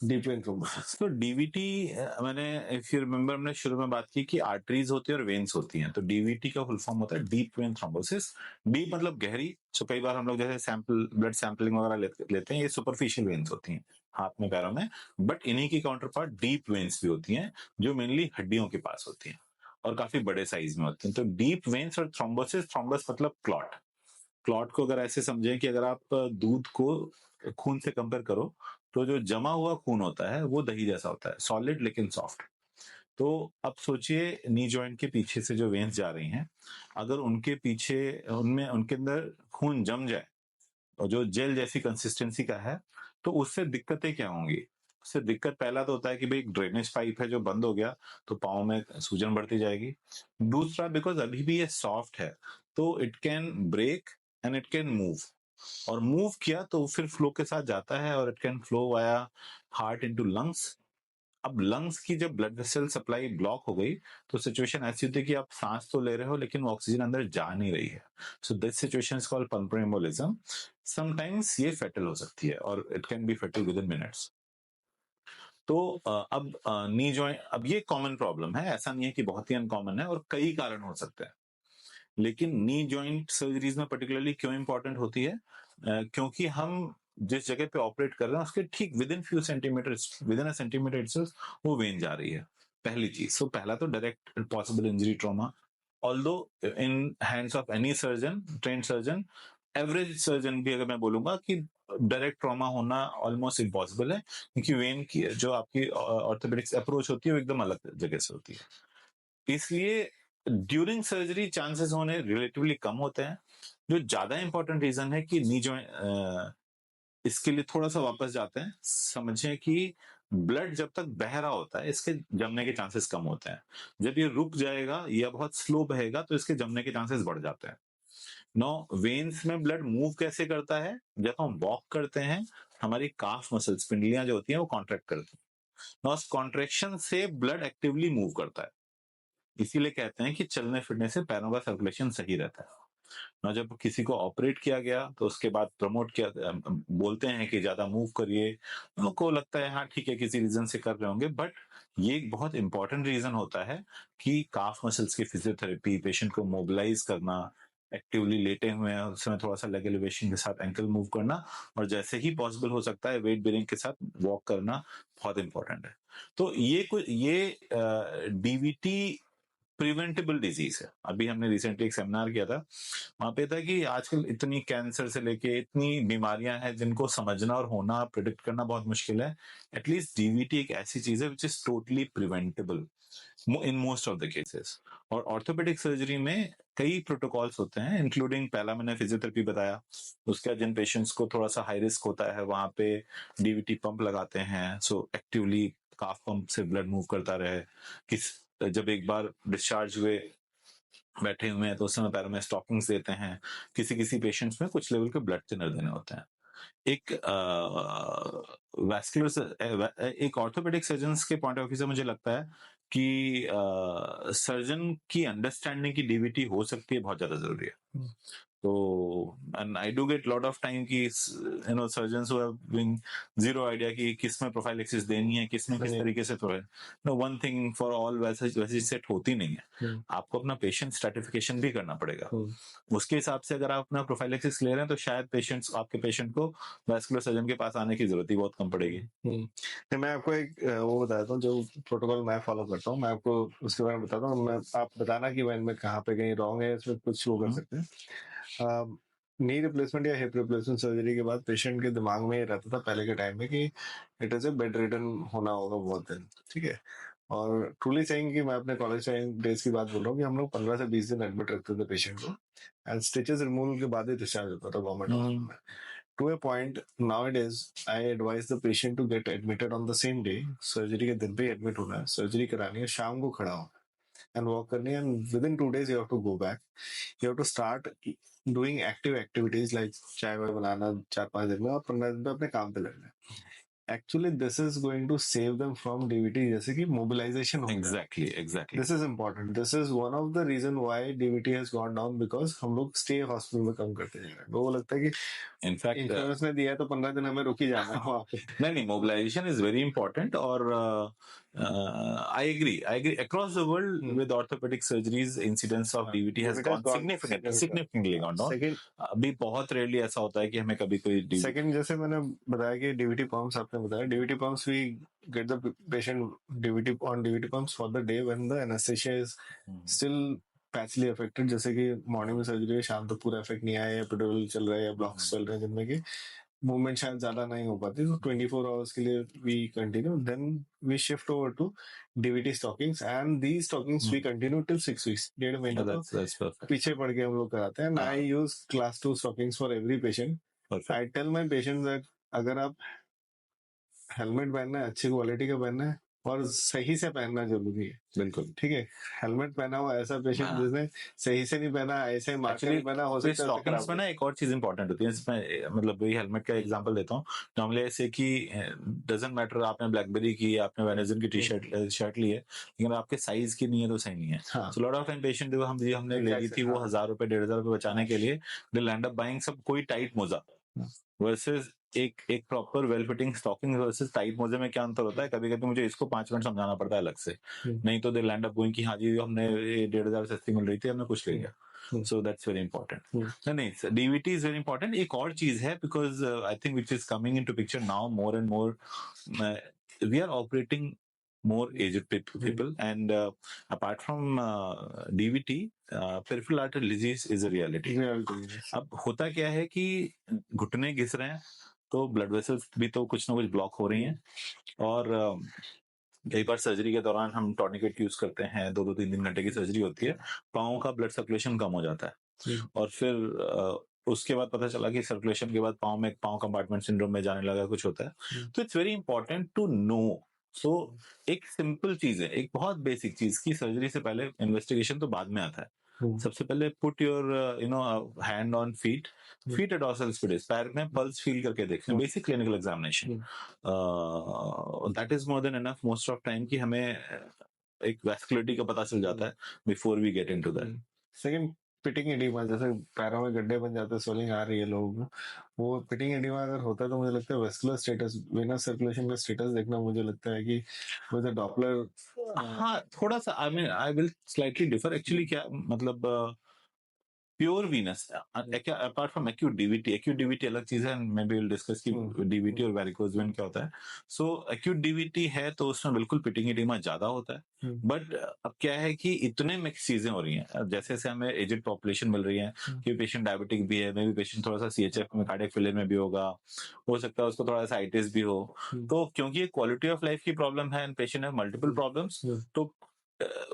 deep vein thrombosis. तो डीवीटी, मैंने इफ यू रिमेम्बर हमने शुरू में बात की कि आर्टरीज होती है और वेन्स होती हैं, तो डीवीटी का फुल फॉर्म होता है डीप वेन थ्रोम्बोसिस. डीप मतलब गहरी. तो कई बार हम लोग जैसे सैंपल ब्लड सैंपलिंग वगैरह लेते हैं, ये सुपरफिशियल वेन्स होती हैं हाथ में पैरों में, बट इन्हीं की काउंटर पार्ट डीप वेन्स भी होती हैं, जो मेनली हड्डियों के पास होती हैं और काफी बड़े साइज में होती हैं. तो डीप वेन्स और थ्रोम्बोसिस, थ्रोम्बस मतलब क्लॉट. क्लॉट को अगर ऐसे समझें कि अगर आप दूध को खून से कंपेयर करो, तो जो जमा हुआ खून होता है वो दही जैसा होता है, सॉलिड लेकिन सॉफ्ट. तो अब सोचिए नी जॉइंट के पीछे से जो वेन्स जा रही हैं, अगर उनके पीछे उनमें उनके अंदर खून जम जाए और जो जेल जैसी कंसिस्टेंसी का है, तो उससे दिक्कतें क्या होंगी? उससे दिक्कत पहला तो होता है कि भाई ड्रेनेज पाइप है जो बंद हो गया, तो पाँव में सूजन बढ़ती जाएगी. दूसरा, बिकॉज अभी भी ये सॉफ्ट है, तो it can break and it can move, और मूव किया तो फिर फ्लो के साथ जाता है, और it can flow via heart into lungs. अब लंग्स की जब ब्लड वेसल सप्लाई ब्लॉक हो गई, तो सिचुएशन ऐसी होती है कि आप सांस तो ले रहे हो लेकिन वो ऑक्सीजन अंदर जा नहीं रही है. So this situation is called pulmonary embolism. Sometimes ये फेटल हो सकती है, और it can be fatal within minutes. तो अब नी जॉइंट, अब ये कॉमन प्रॉब्लम है, ऐसा नहीं है कि बहुत ही अनकॉमन है, और कई कारण हो सकते हैं. लेकिन नी जॉइंट सर्जरीज में पर्टिकुलरली क्यों इंपॉर्टेंट होती है? क्योंकि हम जिस जगह पे ऑपरेट कर रहे हैं उसके ठीक with in few centimetre, with in a centimetre itself वो वेन जा रही है. पहली चीज, सो पहला तो direct possible injury trauma. Although in hands of any surgeon, train surgeon, average surgeon भी अगर मैं बोलूंगा कि डायरेक्ट ट्रॉमा होना ऑलमोस्ट इम्पॉसिबल है, क्योंकि वेन की जो आपकी ऑर्थोपेडिक्स अप्रोच होती है वो एकदम अलग जगह से होती है. इसलिए ड्यूरिंग सर्जरी चांसेस होने रिलेटिवली कम होते हैं. जो ज्यादा इंपॉर्टेंट रीजन है कि नी जॉइंट, इसके लिए थोड़ा सा वापस जाते हैं, समझें कि ब्लड जब तक बह रहा होता है इसके जमने के चांसेस कम होते हैं. जब ये रुक जाएगा या बहुत स्लो बहेगा तो इसके जमने के चांसेस बढ़ जाते हैं. नो, वेन्स में ब्लड मूव कैसे करता है? जब हम वॉक करते हैं, हमारी काफ मसल्स, पिंडलियां जो होती हैं वो कॉन्ट्रैक्ट करती हैं. नो, उस कॉन्ट्रेक्शन से ब्लड एक्टिवली मूव करता है. इसीलिए कहते हैं कि चलने फिरने से पैरों का सर्कुलेशन सही रहता है ना. जब किसी को ऑपरेट किया गया तो उसके बाद प्रमोट किया, बोलते हैं कि ज्यादा मूव करिए, को लगता है हाँ ठीक है किसी रीजन से कर रहे होंगे, बट ये एक बहुत इंपॉर्टेंट रीजन होता है कि काफ मसल्स की फिजियोथेरेपी, पेशेंट को मोबिलाइज करना, एक्टिवली लेटे हुए हैं उस समय थोड़ा सा लेग एलिवेशन के साथ एंकल मूव करना, और जैसे ही पॉसिबल हो सकता है वेट बेरिंग के साथ वॉक करना बहुत इंपॉर्टेंट है. तो ये डीवीटी प्रिवेंटेबल डिजीज है. अभी हमने रिसेंटली एक सेमिनार किया था, वहां पे था कि आजकल इतनी कैंसर से लेके इतनी बीमारियां हैं जिनको समझना और होना, प्रिडिक्ट करना बहुत मुश्किल है. एटलीस्ट डीवीटी एक ऐसी चीज है which is totally preventable in most of the cases. और ऑर्थोपेडिक सर्जरी में कई प्रोटोकॉल्स होते हैं, इंक्लूडिंग पहला मैंने फिजियोथेरेपी बताया. उसके बाद जिन पेशेंट्स को थोड़ा सा हाई रिस्क होता है वहां पे डीवीटी पंप लगाते हैं, सो एक्टिवली काफ पंप से ब्लड मूव करता रहे. किस जब एक बार डिस्चार्ज हुए, बैठे हुए हैं, तो उस समय पैरों में स्टॉकिंग्स देते हैं. किसी किसी पेशेंट्स में कुछ लेवल के ब्लड थिनर देने होते हैं. एक वैस्कुलर, एक ऑर्थोपेडिक सर्जन के पॉइंट ऑफ व्यू से मुझे लगता है कि सर्जन की अंडरस्टैंडिंग की डीवीटी हो सकती है बहुत ज्यादा जरूरी है। तो and I do get lot of time कि surgeons who having zero idea कि किस में प्रोफाइलेक्सिस देनी है, किस में किस तरीके से no one thing for all वैसे सेट होती नहीं है। आपको अपना पेशेंट स्ट्रेटिफिकेशन भी करना पड़ेगा। उसके हिसाब से अगर आप अपना प्रोफाइलेक्सिस ले रहे हैं तो शायद आपके पेशेंट को वैस्कुलर सर्जन के पास आने की जरूरत ही बहुत कम पड़ेगी। तो मैं आपको एक वो बताता हूँ जो प्रोटोकॉल मैं फॉलो करता हूँ, मैं आपको उसके बारे में बताता हूँ। आप बताना कि मैं इनमें कहाँ पे कहीं रॉन्ग है, इसमें कुछ वो कर सकते हैं। नी रिप्लेसमेंट या हिप रिप्लेसमेंट सर्जरी के बाद पेशेंट के दिमाग में ये रहता था पहले के टाइम में कि it is a bed return होना होगा बहुत दिन, ठीक है। और ट्रूली सेइंग कि मैं अपने कॉलेज टाइम डेज की बात बोल रहा हूँ कि हम लोग 15 से 20 दिन एडमिट रखते थे पेशेंट को, एंड स्टिचेस रिमूवल के बाद ही डिस्चार्ज होता था गवर्नमेंट हॉस्पिटल में। To a point, nowadays, I advise the patient to get admitted on the same day. Surgery के दिन पे एडमिट होना है, सर्जरी करानी है, शाम को खड़ा होना एंड वॉक करनी है, and with in 2 days you have to go back. You have to start doing active activities like चाय वाय बनाना 4-5 दिन में, और 15 दिन पे अपने काम पे लगना है। Actually, this is going to save them from DVT, जैसे कि mobilization हो गया। Exactly. This is important. This is one of the reason why DVT has gone down, because हम लोग stay hospital में कम करते जा रहे हैं। वो लगता है कि इनफैक्ट इंश्योरेंस ने दिया है तो 15 दिन हमें रुक ही जाना है वहाँ पे। नहीं, मोबिलाइजेशन इज वेरी इंपॉर्टेंट। और I agree across the world with orthopaedic surgeries incidence of DVT has gone significantly gone down. Second, अभी बहुत रेयरली ऐसा होता है कि हमें कभी कोई सेकंड जैसे मैंने बताया कि डीवीटी पंप्स, आपने बताया DVT pumps, we get the patient DVT pumps for the day when the anaesthesia is still patchily affected, जैसे कि मॉर्निंग में सर्जरी है, शाम तक पूरा इफेक्ट नहीं आया, या एपिड्यूरल चल रहा है, या ब्लॉक्स चल रहे हैं जिनमें कि मूवमेंट शायद ज्यादा नहीं हो पाती, तो 24 आवर्स के लिए we continue, then we shift over to DVT stockings, and the stockings we continue till 6 weeks, 1.5 महीना तो पीछे पड़ के हम लोग कराते हैं। I use class 2 stockings for every patient. I tell my patient that अगर आप हेलमेट पहनना है, अच्छी क्वालिटी का पहनना है, और सही से पहनना जरूरी है। बिल्कुल, ठीक है। हेलमेट पहना हुआ ऐसा पेशेंट जिसने सही से नहीं पहना, ऐसे मार्कर नहीं पहना, हो सकता है स्टॉकिंग्स में ना एक और चीज इंपॉर्टेंट होती है इसमें, मतलब वही हेलमेट का एग्जांपल देता हूँ। नॉर्मली ऐसे कि डजंट मैटर आपने ब्लैकबेरी की, आपने वेनेजन की शर्ट ली है, लेकिन आपके साइज की नहीं है तो सही नहीं है। So lot of time patient जो हमने ले ली थी वो 1000 रुपए 1500 रुपए बचाने के लिए दे लैंड अप बाइंग सब कोई टाइट मोजा वर्सेस एक proper well fitting stocking versus tight मोजे में क्या अंतर होता है। कभी कभी मुझे इसको 5 मिनट समझाना पड़ता है अलग से, नहीं तो दे लैंड अप गोइंग कि हाँ जी हमने 1500 सस्ती मिल रही थी, हमने कुछ ले लिया। So that's very important. नहीं, डीवीटी इज वेरी इंपॉर्टेंट। एक और चीज है because I think which is coming into picture now more and more, we are operating more aged people and apart from DVT, peripheral artery disease is a reality. अब होता क्या है कि घुटने घिस रहे हैं तो ब्लड वेसल्स भी तो कुछ ना कुछ ब्लॉक हो रही हैं, और कई बार सर्जरी के दौरान हम टॉर्निकेट यूज करते हैं, 2-3 घंटे की सर्जरी होती है, पाँव का ब्लड सर्कुलेशन कम हो जाता है, और फिर उसके बाद पता चला कि सर्कुलेशन के बाद पाँव कंपार्टमेंट सिंड्रोम में जाने लगा, कुछ होता है। तो it's very important to know. So एक सिंपल चीज है, एक बहुत बेसिक चीज की सर्जरी से पहले इन्वेस्टिगेशन तो बाद में आता है। सबसे पहले put your hand on feet dorsalis pedis, पैर में पल्स फील करके देखना, basic clinical examination. That is more than enough most of time कि हमें एक वैस्कुलरिटी का पता चल जाता है before we get into that. Second, pitting oedema, जैसे पैरों में गड्ढे बन जाते हैं, स्वेलिंग आ रही है लोगों को, वो पिटिंग एडिमा अगर होता है तो मुझे लगता है वेस्कुलर स्टेटस, वेनस सर्कुलेशन का स्टेटस देखना, मुझे लगता है कि विद अ डॉपलर। हाँ, थोड़ा सा I will slightly differ actually. क्या मतलब pure Venus apart from acute DVT अलग चीज है, मे बी विल डिस्कस की डीवीटी और वेरिकोज वेन क्या होता है। सो एक्यूट डीवीटी है तो उसमें बिल्कुल पिटिंग एडिमा ज्यादा होता है, बट अब क्या है कि इतने मिक्स चीजें हो रही हैं, जैसे जैसे हमें एजेड पॉपुलेशन मिल रही है कि पेशेंट डायबिटिक भी है, मे बी पेशेंट थोड़ा सा CHF में कार्डियक फेलियर में भी होगा, हो सकता है उसको थोड़ा सा आइटिस भी हो। तो क्योंकि क्वालिटी ऑफ लाइफ की प्रॉब्लम है एंड पेशेंट है मल्टीपल प्रॉब्लम्स, तो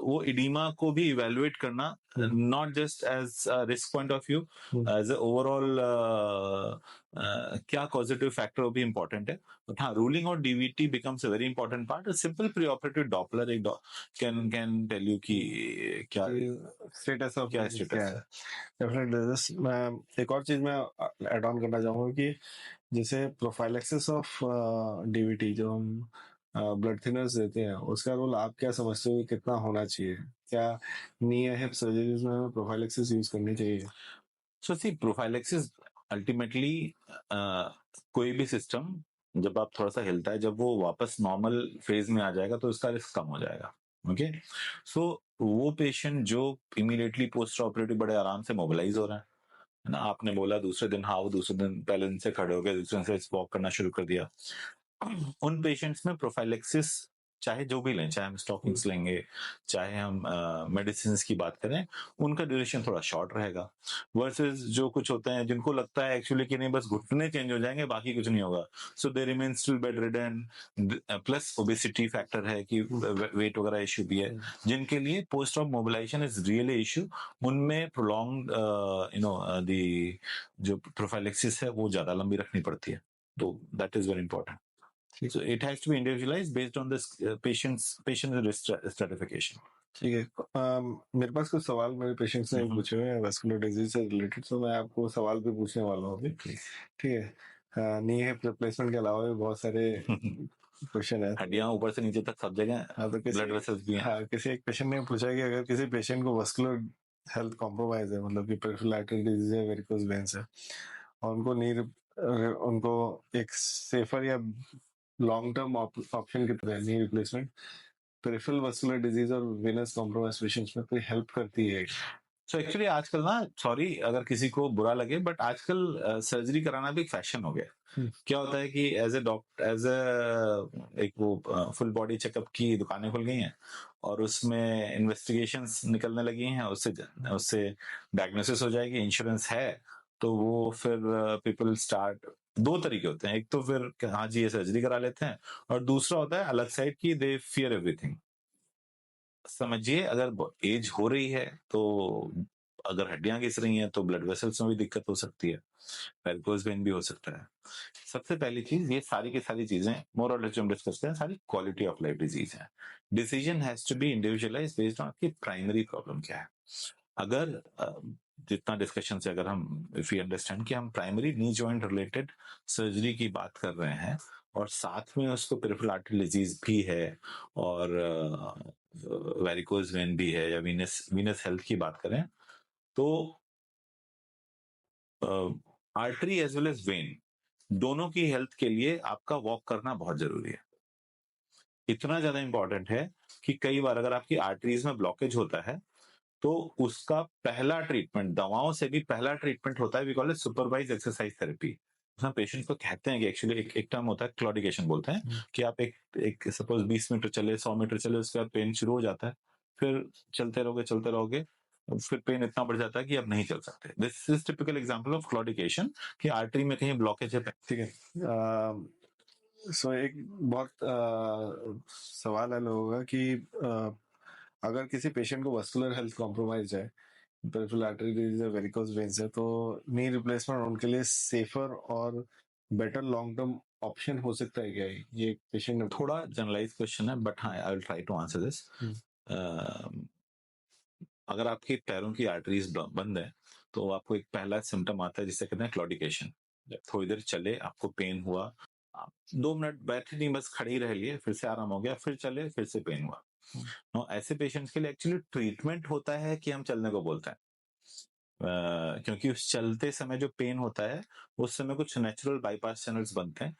वो इडीमा को भी इवेलुएट करना, not just as risk point of view, as overall क्या पॉजिटिव फैक्टर वो भी इंपॉर्टेंट है। बट हाँ, ruling out DVT becomes a very important part. Simple pre operative Doppler एक कैन टेल यू कि क्या स्टेटस है। डेफिनेटली। मैं एक और चीज मैं ऐड ऑन करना चाहूंगा कि जैसे प्रोफाइलेक्सिस ऑफ डीवीटी जो हम ब्लड थिनर्स देते हैं, उसका रोल आप क्या समझते हो कि कितना होना चाहिए? क्या नी या हिप सर्जरीज में हमें प्रोफाइलेक्सिस यूज करनी चाहिए? सो सी प्रोफाइलेक्सिस अल्टीमेटली कोई भी सिस्टम जब आप थोड़ा सा हिलता है, जब वो वापस नॉर्मल फेज में आ जाएगा तो उसका रिस्क कम हो जाएगा। ओके, सो वो पेशेंट जो इमीडिएटली पोस्ट ऑपरेटिव बड़े आराम से मोबिलाइज हो रहे हैं, है ना, आपने बोला दूसरे दिन हाँ, वो दूसरे दिन पहले दिन से खड़े हो गए, दूसरे दिन से वॉक करना शुरू कर दिया, उन पेशेंट्स में प्रोफाइलेक्सिस चाहे जो भी लें, चाहे हम स्टॉकिंग्स लेंगे, चाहे हम मेडिसिन की बात करें, उनका ड्यूरेशन थोड़ा शॉर्ट रहेगा। वर्सेस जो कुछ होते हैं जिनको लगता है एक्चुअली कि नहीं बस घुटने चेंज हो जाएंगे बाकी कुछ नहीं होगा, so they remain still bedridden, plus obesity factor है कि वेट वगैरह इश्यू भी है, जिनके लिए post of mobilisation is really issue. उनमें प्रोलॉन्ग दी जो प्रोफाइलेक्सिस है वो ज्यादा लंबी रखनी पड़ती है, तो that is very important. So it has to be individualized based on this patient risk stratification. ठीक है। मेरे पास कुछ सवाल मेरे पेशेंट्स ने पूछे हुए हैं वेस्कुलर डिजीज से रिलेटेड, तो मैं आपको सवाल भी पूछने वाला हूँ अभी। ठीक है। नी हिप रिप्लेसमेंट के अलावा भी बहुत सारे क्वेश्चन है। हड्डियां ऊपर से नीचे तक सब जगह हाँ, तो ब्लड वेसल्स भी हैं। हाँ, किसी एक पेशेंट ने पूछा कि अगर किसी पेशेंट को वेस्कुलर हेल्थ कॉम्प्रोमाइज है, मतलब कि पेरिफेरल आर्टरी डिजीज है, वेरिकोज वेन्स है, और उनको एक सेफर या लॉन्ग टर्म ऑप्शन की तरह knee replacement peripheral vascular disease और वेनस कॉम्प्रोमाइज पेशेंट्स में कोई हेल्प करती है? सो एक्चुअली आजकल ना, सॉरी अगर किसी को बुरा लगे, बट आजकल सर्जरी कराना भी फैशन हो गया। क्या होता है कि एज ए एक वो फुल बॉडी चेकअप की दुकानें खुल गई हैं और उसमें इन्वेस्टिगेशंस निकलने लगी हैं, उससे उससे डायग्नोसिस हो जाएगी, इंश्योरेंस है तो वो फिर पीपल स्टार्ट, दो तरीके होते हैं, एक तो फिर हाँ जी ये सर्जरी करा लेते हैं, और दूसरा होता है अलग साइड की दे फियर एवरीथिंग। समझिए अगर एज हो रही है तो अगर हड्डियां घिस रही हैं तो ब्लड वेसल्स में भी दिक्कत हो सकती है, वेरिकोज वेन भी हो सकता है। सबसे पहली चीज, ये सारी की सारी चीजें मोर और लेस जो हम डिस्कस करते हैं सारी क्वालिटी ऑफ लाइफ डिजीज है। Decision has to be individualise based on आपकी प्राइमरी प्रॉब्लम क्या है। अगर जितना डिस्कशन से अगर हम इफ यू अंडरस्टैंड कि हम primary knee joint related surgery की बात कर रहे हैं और साथ में उसको पेरिफेरल आर्टरी डिजीज भी है और वेरिकोज वेन भी है या वीनस हेल्थ की बात करें, तो artery as well as vein दोनों की हेल्थ के लिए आपका वॉक करना बहुत जरूरी है। इतना ज्यादा इंपॉर्टेंट है कि कई बार अगर आपकी आर्टरीज में ब्लॉकेज होता है तो उसका पहला ट्रीटमेंट, दवाओं से भी पहला ट्रीटमेंट होता है we call it supervise exercise therapy. हम पेशेंट को कहते हैं कि एक्चुअली एक टर्म होता है क्लॉडिकेशन बोलते हैं, कि आप एक सपोज 20 मीटर चले, 100 मीटर चले, उसके बाद पेन शुरू हो जाता है, फिर चलते रहोगे, फिर पेन इतना बढ़ जाता है कि अब नहीं चल सकते। This is typical example of claudication, कि आर्टरी में कहीं ब्लॉकेज है। ठीक है। सो एक बहुत सवाल है लोगों का कि अगर किसी पेशेंट को वस्कुलर हेल्थ कॉम्प्रोमाइज है, पेरिफेरल आर्टरी डिजीज है, वेरिकोज वेन्स है, तो नी रिप्लेसमेंट उनके लिए सेफर और बेटर लॉन्ग टर्म ऑप्शन हो सकता है क्या? ये पेशेंट ने थोड़ा जनरलाइज क्वेश्चन है बट हाँ I will try to answer this. अगर आपके पैरों की आर्टरीज बंद है तो आपको एक पहला सिम्टम आता है जिसे कहते हैं क्लॉडिकेशन। थोड़ी देर चले, आपको पेन हुआ, आप 2 मिनट बैठे नहीं, बस खड़े ही रह लिए, फिर से आराम हो गया, फिर चले, फिर से पेन हुआ। नो, ऐसे पेशेंट्स के लिए एक्चुअली ट्रीटमेंट होता है कि हम चलने को बोलते हैं, क्योंकि उस चलते समय जो पेन होता है उस समय कुछ नेचुरल बाईपास चैनल्स बनते हैं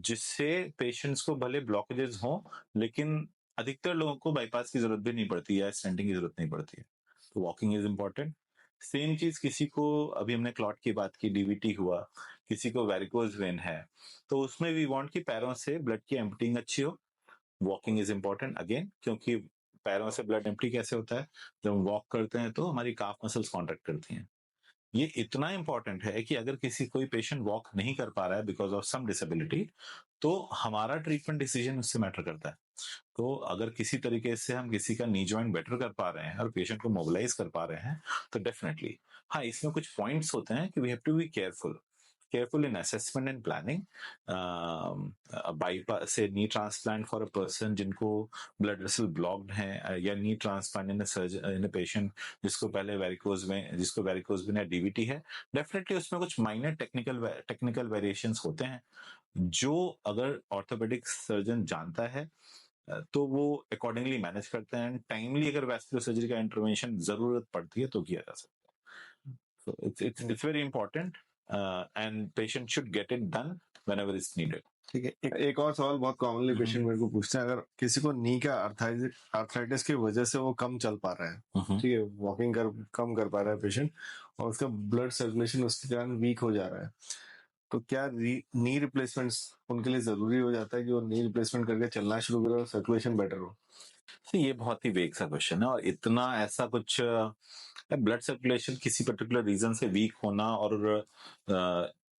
जिससे पेशेंट्स को भले ब्लॉकेजेस हो लेकिन अधिकतर लोगों को बाईपास की जरूरत भी नहीं पड़ती है, स्टेंटिंग की जरूरत नहीं पड़ती है। तो वॉकिंग इज इम्पोर्टेंट। सेम चीज किसी को, अभी हमने क्लॉट की बात की, डीवीटी हुआ, किसी को वेरिकोज वेन है, तो उसमें वी वांट कि पैरों से ब्लड की एम्पटिंग अच्छी हो। वॉकिंग इज इम्पोर्टेंट अगेन, क्योंकि पैरों से ब्लड एम्प्टी कैसे होता है, जब हम वॉक करते हैं तो हमारी काफ मसल्स कॉन्ट्रैक्ट करती हैं। ये इतना इंपॉर्टेंट है कि अगर कोई पेशेंट वॉक नहीं कर पा रहा है बिकॉज ऑफ सम डिसेबिलिटी, तो हमारा ट्रीटमेंट डिसीजन उससे मैटर करता है। तो अगर किसी तरीके से हम किसी का नी जॉइंट बेटर कर पा रहे हैं और पेशेंट को मोबिलाइज कर पा रहे हैं तो डेफिनेटली हाँ, इसमें कुछ पॉइंट्स होते हैं कि we have to be careful. careful in assessment and planning. Bypass से knee transplant for a person जिनको blood vessel blocked है या knee transplant in a patient जिसको पहले जिसको varicose vein या DVT है, definitely उसमें कुछ minor technical variations होते हैं जो अगर orthopedic surgeon जानता है तो वो अकॉर्डिंगली मैनेज करते हैं। टाइमली अगर वैस्कुलर सर्जरी का इंटरवेंशन जरूरत पड़ती है तो किया जा सकता है। So it's very important and patient should get it done whenever it's needed. ठीक है, एक और सवाल बहुत कॉमनली पेशेंट मेरे को पूछते हैं, अगर किसी को नी का आर्थराइटिस की वजह से वो कम चल पा रहा है, ठीक है, वॉकिंग कम कर पा रहा है पेशेंट, और उसका ब्लड सर्कुलेशन उसके कारण वीक हो जा रहा है, तो क्या नी रिप्लेसमेंट्स उनके लिए जरूरी हो जाता है कि वो नी रिप्लेसमेंट करके चलना शुरू करे और सर्कुलेशन बेटर हो? तो ये बहुत ही वेग सा क्वेश्चन है, और इतना ऐसा कुछ ब्लड सर्कुलेशन किसी पर्टिकुलर रीजन से वीक होना और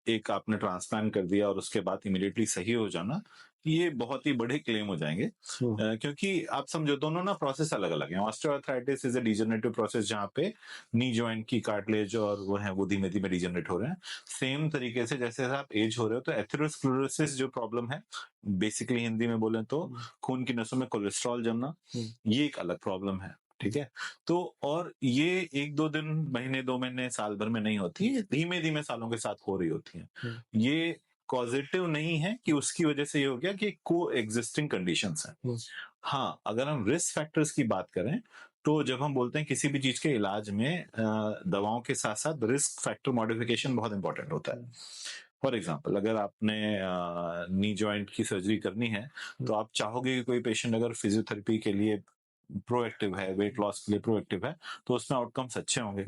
एक आपने ट्रांसप्लांट कर दिया और उसके बाद इमीडिएटली सही हो जाना, ये बहुत ही बड़े क्लेम हो जाएंगे। क्योंकि आप समझो दोनों ना प्रोसेस अलग अलग है। Osteoarthritis is a degenerative process जहाँ पे नी जॉइंट की कार्टिलेज और वो धीमे धीमे डिजेनरेट हो रहे हैं। सेम तरीके से जैसे आप एज हो रहे हो तो एथेरोस्क्लेरोसिस जो प्रॉब्लम है, बेसिकली हिंदी में बोले तो खून की नसों में कोलेस्ट्रॉल जमना, ये एक अलग प्रॉब्लम है। ठीक है, तो और ये 1-2 दिन, महीने 2 महीने, साल भर में नहीं होती है, धीमे धीमे सालों के साथ हो रही होती है। ये पॉजिटिव नहीं है कि उसकी वजह से ये हो गया कि को एग्जिस्टिंग कंडीशंस हैं। हाँ, अगर हम रिस्क फैक्टर्स की बात करें तो जब हम बोलते हैं किसी भी चीज के इलाज में दवाओं के साथ साथ रिस्क फैक्टर मॉडिफिकेशन बहुत इंपॉर्टेंट होता है। फॉर एग्जाम्पल, अगर आपने नी जॉइंट की सर्जरी करनी है तो आप चाहोगे कि कोई पेशेंट अगर फिजियोथेरेपी के लिए प्रोएक्टिव है, वेट लॉस के लिए प्रोएक्टिव है, तो उसमें आउटकम्स अच्छे होंगे।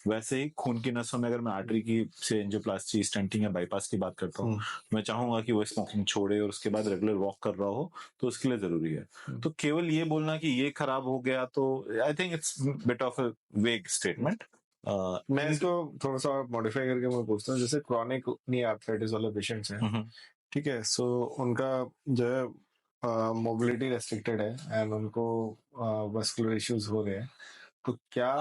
वैसे ही खून की नसों में अगर मैं आर्टरी की से एंजियोप्लास्टी, स्टेंटिंग या बाईपास की बात करता हूँ, मैं चाहूंगा कि वो स्मोकिंग छोड़े और उसके बाद रेगुलर वॉक कर रहा हो, तो उसके लिए जरूरी है। तो केवल ये बोलना कि ये खराब हो गया, तो I think it's bit of a वेग स्टेटमेंट। मैं इसको थोड़ा सा मॉडिफाई करके मैं पूछता हूँ, जैसे क्रॉनिक नी आर्थराइटिस वाले पेशेंट्स हैं, ठीक है, सो उनका जो है मोबिलिटी रेस्ट्रिक्टेड है एंड उनको वस्कुलर इश्यूज हो रहे हैं, तो क्या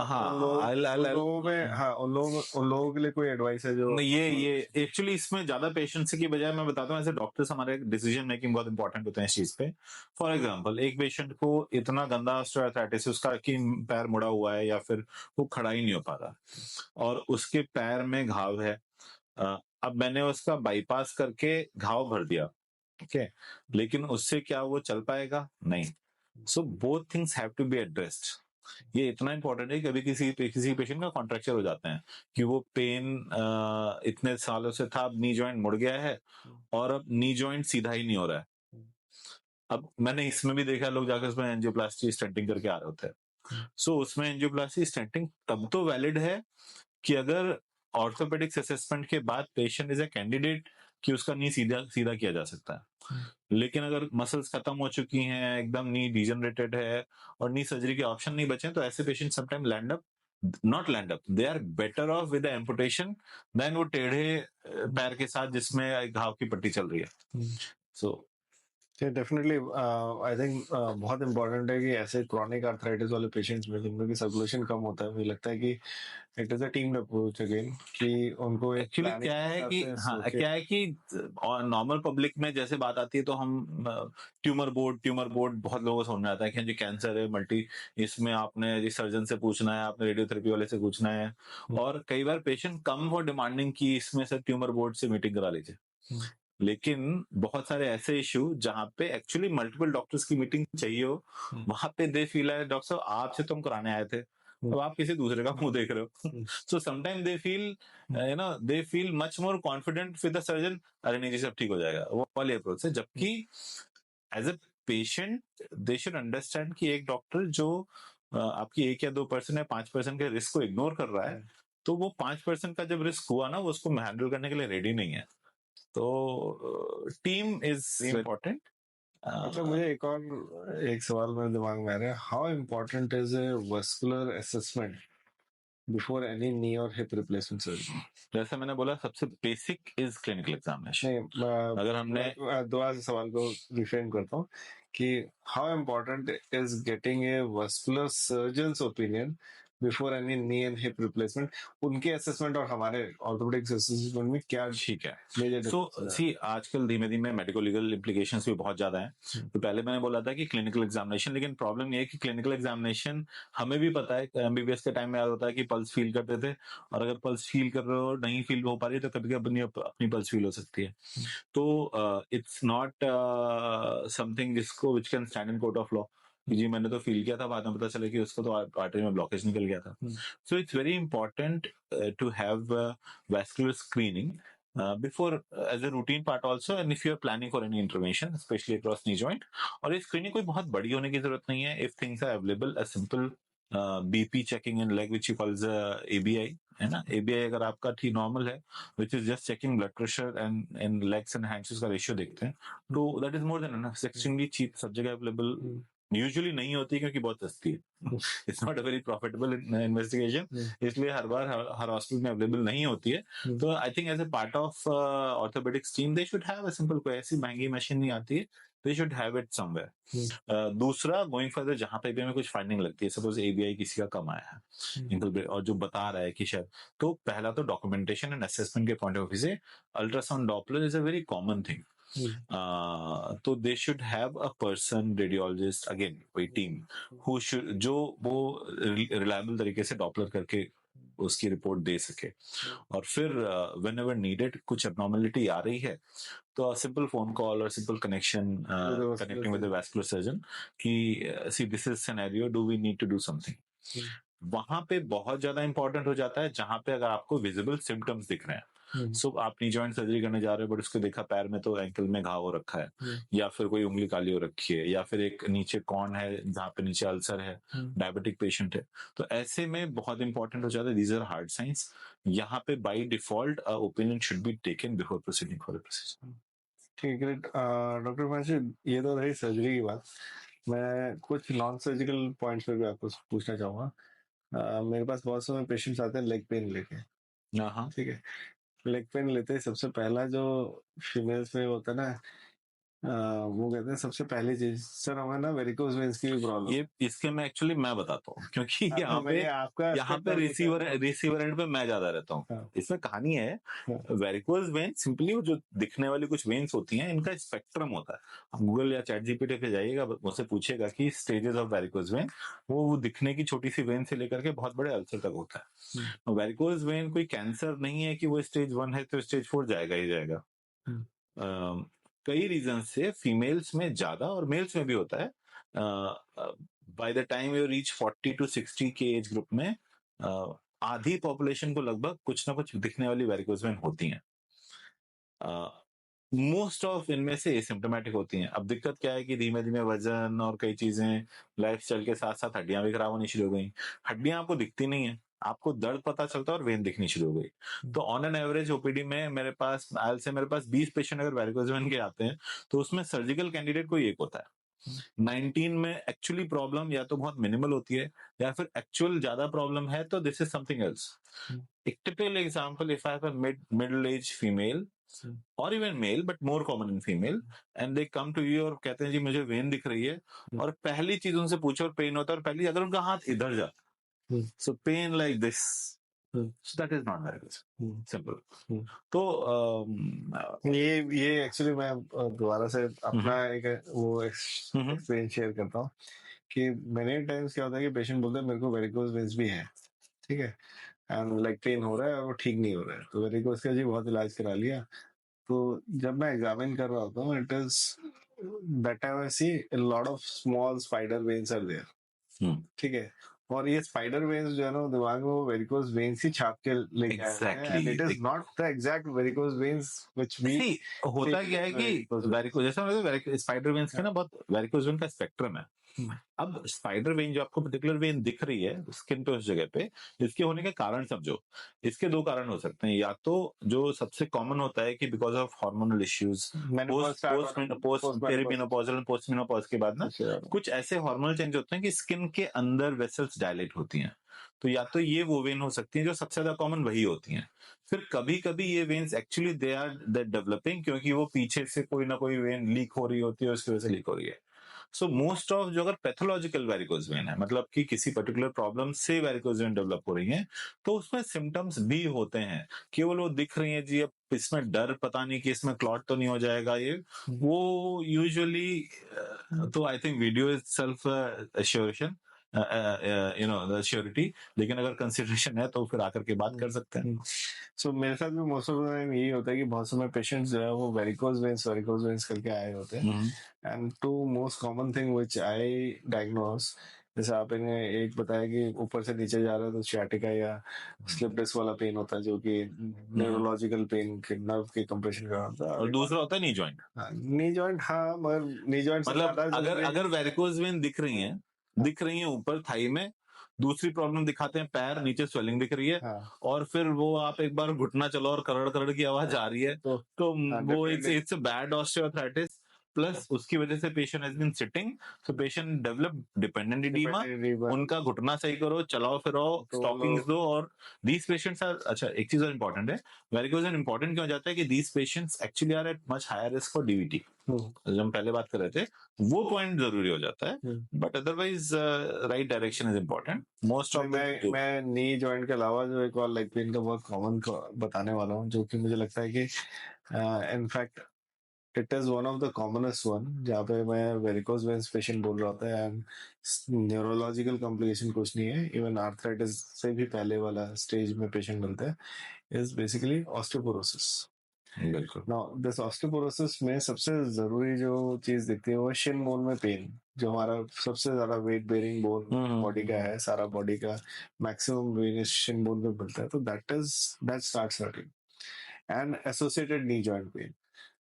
उन लोगों के लिए कोई एडवाइस है जो ये एक्चुअली इसमें ज्यादा पेशेंट्स की बजाय मैं बताता हूँ, ऐसे डॉक्टर्स हमारे डिसीजन मेकिंग बहुत इंपॉर्टेंट होते हैं इस चीज पे। फॉर एग्जांपल, एक पेशेंट को इतना गंदा ऑस्टियोआर्थराइटिस उसका कि पैर मुड़ा हुआ है या फिर वो खड़ा ही नहीं हो पा रहा और उसके पैर में घाव है, अब मैंने उसका बाईपास करके घाव भर दिया, ठीक है, लेकिन उससे क्या वो चल पाएगा? नहीं। So both things have to be addressed. ये इतना इंपॉर्टेंट है कि कभी किसी पेशेंट का कॉन्ट्रैक्चर हो जाते हैं कि वो पेन इतने सालों से था, अब नी जॉइंट मुड़ गया है और अब नी जॉइंट सीधा ही नहीं हो रहा है। अब मैंने इसमें भी देखा लोग जाकर उसमें एंजियोप्लास्टी स्टेंटिंग करके आ रहे होते हैं। सो उसमें एंजियोप्लास्टी स्टेंटिंग तब तो वैलिड है कि अगर ऑर्थोपेडिक्स असेसमेंट के बाद पेशेंट इज अ कैंडिडेट कि उसका नी सीधा सीधा किया जा सकता है। लेकिन अगर मसल्स खत्म हो चुकी हैं, एकदम नी डिजेनरेटेड है और नी सर्जरी के ऑप्शन नहीं बचे, तो ऐसे patient sometime land up they are better off with amputation then वो टेढ़े पैर के साथ जिसमें घाव की पट्टी चल रही है। सो डेफिनेटली आई थिंक बहुत इंपॉर्टेंट है कि ऐसे क्रॉनिक आर्थराइटिस वाले पेशेंट्स में जिनमें की सर्कुलेशन कम होता है, मुझे लगता है कि it is a team approach again, कि उनको एक्चुअली क्या है कि नॉर्मल पब्लिक में जैसे बात आती है तो हम ट्यूमर बोर्ड बहुत लोगों को समझ में आता है कि जी कैंसर है मल्टी, इसमें आपने जी सर्जन से पूछना है, आपने रेडियोथेरेपी वाले से पूछना है, और कई बार पेशेंट कम हो डिमांडिंग की इसमें से ट्यूमर बोर्ड से मीटिंग करा लीजिए। लेकिन बहुत सारे ऐसे इशू जहां पे एक्चुअली मल्टीपल डॉक्टर्स की मीटिंग चाहिए हो, वहां पे दे फील है डॉक्टर साहब आपसे तो हम कराने आए थे, तो आप किसी दूसरे का मुंह देख रहे हो। So sometime they feel much more confident with the surgeon, अरे नहीं जी सब ठीक हो जाएगा, वो वाली अप्रोच है। जबकि as a patient they should understand कि एक डॉक्टर जो आपकी 1 या 2% या 5% के रिस्क को इग्नोर कर रहा है, तो वो 5% का जब रिस्क हुआ ना, वो उसको हैंडल करने के लिए रेडी नहीं है। तो टीम इज इम्पोर्टेंट। अच्छा, मुझे एक सवाल मेरे दिमाग में आ रहा है, how important is a vascular assessment before any knee और हिप रिप्लेसमेंट सर्जरी? जैसे मैंने बोला, सबसे बेसिक इज क्लिनिकल एग्जामिनेशन। नहीं, अगर हमने दोबारा से सवाल को रिफ्रेम करता हूँ कि how important is getting a vascular surgeons opinion before any knee and hip replacement, उनके असेसमेंट और हमारे ऑर्थोपेडिक असेसमेंट में क्या ठीक है। मेजर सो डिफरेंस है? सी आजकल धीमे धीमे मेडिको लीगल इम्प्लीकेशंस भी बहुत ज्यादा हैं। तो पहले मैंने बोला था कि क्लिनिकल एग्जामिनेशन, लेकिन प्रॉब्लम ये है कि क्लिनिकल एग्जामिनेशन हमें भी पता है, एमबीबीएस के टाइम में याद होता है कि पल्स फील करते थे, और अगर पल्स फील कर रहे हो नहीं फील हो पा रही है तो कभी कभी अपनी पल्स फील हो सकती है। तो इट्स नॉट समथिंग जिसको which can stand in court of law कि जी मैंने तो फील किया था, बाद में पता चला कि उसको तो आर्टरी में ब्लॉकेज निकल गया था। So it's very important to have vascular screening before as a routine part also, and if you are planning for any intervention especially across knee joint। और ये स्क्रीनिंग कोई बहुत बड़ी होने की जरूरत नहीं है। if things are available, a simple BP checking in leg which you call as ABI, है ना। ABI अगर आपका ठीक नॉर्मल है, which is just checking blood pressure and legs and hands का रेशियो देखते हैं, तो that is more than enough, extremely cheap, सब जगह अवेलेबल। यूजुअली नहीं होती क्योंकि बहुत सस्ती है। It's not a very profitable investigation, इसलिए हर बार हर हॉस्पिटल में अवेलेबल नहीं होती है। तो I think as a part of orthopaedics team they should have a simple, कोई ऐसी महंगी मशीन नहीं आती है, they should have it somewhere. दूसरा, गोइंग फर्दर, जहां पे भी हमें कुछ फाइंडिंग लगती है, सपोज एबीआई किसी का कम आया है और जो बता रहा है कि शायद, तो पहला तो डॉक्यूमेंटेशन एंड असेसमेंट के पॉइंट ऑफ व्यू से ultrasound Doppler is a very common thing. तो they should have a person, radiologist, again कोई टीम हु शुड, जो वो रिलायबल तरीके से डॉपलर करके उसकी रिपोर्ट दे सके। और फिर व्हेन एवर नीडेड कुछ एबनॉर्मेलिटी आ रही है तो सिंपल फोन कॉल और simple connection, connecting with the vascular surgeon कि see this is scenario, do we need to do something. वहां पे बहुत ज्यादा इंपॉर्टेंट हो जाता है जहां पे अगर आपको विजिबल सिम्टम्स दिख रहे हैं। सो आप नी जॉइंट सर्जरी करने जा रहे हो बट उसको देखा पैर में तो एंकल में घाव हो रखा है, या फिर कोई उंगली काली हो रखी है, या फिर एक नीचे कॉर्न है जहाँ पे नीचे अल्सर है, डायबिटिक पेशेंट है, तो ऐसे में बहुत इंपॉर्टेंट हो जाता है। These are hard science. यहाँ पे by default opinion should be taken before proceeding for procedure. ठीक है, ग्रेट। डॉक्टर मानसी, ये तो रही सर्जरी की बात। मैं कुछ नॉन सर्जिकल पॉइंट्स पे भी आपको पूछना चाहूंगा। मेरे पास बहुत समय पेशेंट्स आते हैं लेग पेन लेके। हाँ, ठीक है, लेग पेन लेते ही सबसे पहला जो फीमेल्स में होता है ना, वो कहते हैं सबसे पहली चीज, सर हमें ना वेरिकोज वेन्स की भी प्रॉब्लम। ये इसके मैं एक्चुअली मैं बताता हूँ क्योंकि हाँ, मैंने आपका यहाँ पे रिसीवर एंड पे मैं ज्यादा रहता हूँ। हाँ, इसमें कहानी है, हाँ, वेरिकोज वेन सिंपली वो जो दिखने वाली कुछ वेन्स होती हैं, इनका स्पेक्ट्रम होता है। आप गूगल या चैट जीपीटी पे जाइएगा, मुझसे पूछेगा कि स्टेजेस ऑफ वेरिकोज वेन, वो दिखने की छोटी सी वेन से लेकर के बहुत बड़े अल्सर तक होता है। वेरिकोज वेन कोई कैंसर नहीं है कि वो स्टेज 1 है तो स्टेज 4 जाएगा ही जाएगा। कई रीजन से फीमेल्स में ज्यादा और मेल्स में भी होता है। By the time you reach 40 to 60 के एज ग्रुप में आधी पॉपुलेशन को लगभग कुछ ना कुछ दिखने वाली वेरिकोज वेन होती हैं। मोस्ट ऑफ इनमें से एसिम्प्टोमेटिक होती हैं। अब दिक्कत क्या है कि धीमे धीमे वजन और कई चीजें लाइफस्टाइल के साथ साथ हड्डियां भी खराब होनी शुरू हो गई। हड्डियां आपको दिखती नहीं है, आपको दर्द पता चलता है और वेन दिखनी शुरू हो गई। तो ऑन एन एवरेज ओपीडी में मेरे पास 20 पेशेंट अगर वेरिकोज वेन के आते हैं तो उसमें सर्जिकल कैंडिडेट कोई एक होता है। 19 में एक्चुअली प्रॉब्लम या तो बहुत मिनिमल होती है या फिर एक्चुअल ज्यादा प्रॉब्लम है, तो दिस इज समथिंग एल्स। एक typical example, if I have a middle age female और even male but more common in female, and they come to you और कहते हैं जी मुझे वेन दिख रही है, और पहली चीज उनसे पूछो और पेन होता है, और पहली अगर उनका हाथ इधर जाता, so pain like this, so that is not varicose, simple. तो ये एक्चुअली मैं दोबारा से अपना एक वो एक्सपीरियंस शेयर करता हूँ कि मेनी टाइम्स क्या होता है कि पेशेंट बोलते हैं मेरे को वेरिकोज वेन्स भी है, ठीक है, एंड लाइक पेन हो रहा है और वो ठीक नहीं हो रहा है, तो वेरिकोज का जी बहुत इलाज करा लिया। तो जब मैं एग्जामिन कर रहा होता हूँ, it is that time I see a lot of small spider veins are there, ठीक है, और ये स्पाइडर वेन्स जो है ना दिमाग में वो वेरिकोज वेन्स ही छाप के लेके आते हैं, and it is not the exact varicose veins which we होता क्या है कि वेरिकोज, जैसा स्पाइडर वेन्स के ना बहुत वेरिकोज वेन का स्पेक्ट्रम है। अब स्पाइडर वेन जो आपको पर्टिकुलर वेन दिख रही है स्किन पे उस जगह पे, इसके होने के कारण समझो। इसके दो कारण हो सकते हैं, या तो जो सबसे कॉमन होता है कि because of hormonal issues, post perimenopausal post menopause के बाद ना कुछ ऐसे हार्मोनल चेंज होते हैं कि स्किन के अंदर वेसल्स डायलेट होती हैं, तो या तो ये वो वेन हो सकती है, जो सबसे ज्यादा कॉमन वही होती हैं। फिर कभी कभी ये veins actually they are developing क्योंकि वो पीछे से कोई ना कोई वेन लीक हो रही होती है, उसकी वजह से लीक हो रही है। सो मोस्ट ऑफ जो अगर पैथोलॉजिकल वेरिकोज वेन है, मतलब कि किसी पर्टिकुलर प्रॉब्लम से वेरिकोज वेन डेवलप हो रही है, तो उसमें सिम्टम्स भी होते हैं, केवल वो दिख रही है जी, अब इसमें डर पता नहीं कि इसमें क्लॉट तो नहीं हो जाएगा, ये वो यूजुअली, तो I think video is self assurance, the surety, लेकिन अगर कंसिडरेशन है तो फिर आकर के बात कर सकते हैं। सो मेरे साथ भी मोस्ट ऑफ द टाइम यही होता है कि बहुत समय पेशेंट्स जो है वो वेरिकोज वेन्स करके आए होते हैं, and to most common thing which I diagnose, जैसे आपने एक बताया कि ऊपर से नीचे जा रहा है तो sciatica या स्लिप डिस्क वाला पेन होता है, जो कि न्यूरोलॉजिकल पेन के नर्व के कंप्रेशन का होता है, और दूसरा होता है नी जॉइंट। नी जॉइंट, हाँ, मगर नी जॉइंट से मतलब ज्यादा अगर जरूरी अगर वेरिकोज वेन दिख रही हैं ऊपर थाई में, दूसरी प्रॉब्लम दिखाते हैं पैर नीचे स्वेलिंग दिख रही है, हाँ, और फिर वो आप एक बार घुटना चलो और करड़ करड़ की आवाज आ रही है, तो तो हाँ, वो definitely. It's bad osteoarthritis, plus उसकी वजह से patient has been sitting, so patient develop dependent oedema. उनका घुटना सही करो, चलाओ फिरो, तो स्टॉकिंग्स दो, और दीज पेशेंट्स आर, अच्छा एक चीज और इंपॉर्टेंट है, वेरिकोज वेन इंपॉर्टेंट क्यों हो जाता है कि these patients actually are at much higher risk for DVT, जो हम पहले बात कर रहे थे, वो पॉइंट जरूरी हो जाता है, but otherwise right direction is important most of. मैं नी जॉइंट के अलावा जो एक और लेग पेन का बहुत कॉमन बताने वाला हूँ, जो कि मुझे लगता है कि in fact it is one of the commonest one, जहाँ पे मैं वेरिकोज वेन्स पेशेंट बोल रहा था, एंड न्यूरोलॉजिकल कॉम्प्लिकेशन कुछ नहीं है, इवन आर्थराइटिस से भी पहले वाला स्टेज में पेशेंट मिलते हैं, इज बेसिकली ऑस्टियोपोरोसिस। बिल्कुल। नाउ दिस ऑस्टियोपोरोसिस में सबसे जरूरी जो चीज दिखती है वो शिन बोन में पेन, जो हमारा सबसे ज्यादा वेट बेरिंग बोन बॉडी का है, सारा बॉडी का मैक्सिमम वेन शिन बोन पे मिलता है, तो that starts hurting, and associated knee joint pain.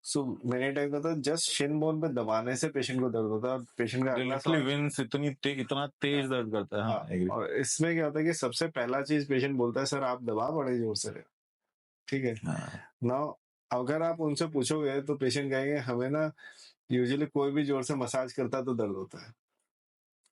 So many time होता है जस्ट शिन बोन पे दबाने से पेशेंट को दर्द होता है, और पेशेंट का अगला लिटरली विंस इतना तेज दर्द करता है। हाँ, agree. और इसमें क्या होता है कि सबसे पहला चीज पेशेंट बोलता है, सर आप दबा बड़े जोर से रहे, ठीक है। हाँ, नाउ अगर आप उनसे पूछोगे तो पेशेंट कहेंगे हमें ना यूजुअली कोई भी जोर से मसाज करता है तो दर्द होता है,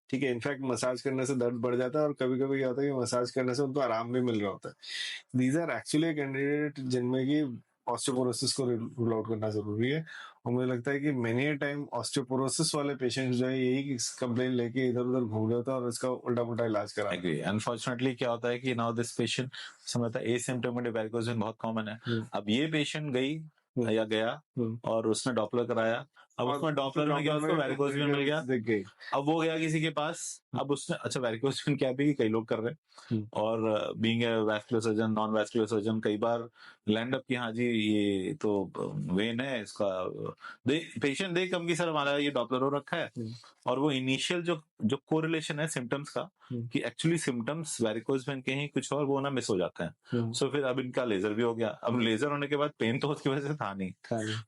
ठीक है, इनफैक्ट मसाज करने से दर्द बढ़ जाता है, और कभी कभी क्या होता है कि मसाज करने से उनको आराम भी मिल रहा होता है। दीज आर एक्चुअली कैंडिडेट जिनमें कि ऑस्टियोपोरोसिस को रूल आउट करना जरूरी है, और मुझे लगता है कि मेनी टाइम ऑस्टियोपोरोसिस वाले पेशेंट्स जो है यही कंप्लेन लेके इधर उधर घूम रहे होता है और इसका उल्टा पुल्टा इलाज करा रहे हैं। अनफॉर्चुनेटली क्या होता है कि नाउ दिस पेशेंट, समझता है एसिम्प्टोमेटिक वेरिकोज वेन बहुत कॉमन है, अब ये पेशेंट गई या गया और उसने डॉपलर कराया, अब और उसमें डॉपलर में क्या उसको वेरिकोज वेन मिल गया, दिख गई। अब वो गया किसी के पास, अब उसने, अच्छा वेरिकोज वेन क्या भी कई लोग कर रहे हैं, और being a vascular surgeon, non vascular surgeon, कई बार लैंड अप कि हाँ जी ये तो वेन है इसका, पेशेंट देख कम की सर हमारा ये डॉपलर हो रखा है, और वो इनिशियल जो जो कोरिलेशन है सिम्टम्स का, कि एक्चुअली सिम्टम्स वेरिकोज वेन के ही कुछ और वो ना मिस हो जाते हैं, सो फिर अब इनका लेजर भी हो गया, अब लेजर होने के बाद पेन तो उसकी वजह से था नहीं,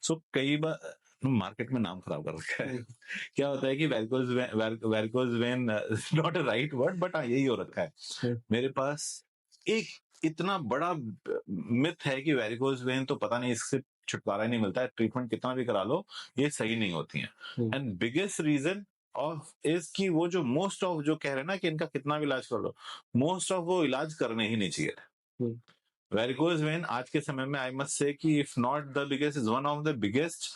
सो कई बार मार्केट में नाम खराब कर रखा है। क्या होता है कि varicose vein not a right word, but हाँ यही हो रखा है। मेरे पास एक इतना बड़ा मिथ है कि वेरिकोज वेन तो पता नहीं, इससे छुटकारा ही नहीं मिलता है, ट्रीटमेंट कितना भी करा लो ये सही नहीं होती हैं, and biggest reason of is कि वो जो मोस्ट ऑफ जो कह रहे हैं ना कि इनका कितना भी इलाज कर लो, मोस्ट ऑफ वो इलाज करने ही नहीं चाहिए। वेरिकोज वेन आज के समय में आई मस्ट से कि if not the biggest is one of the biggest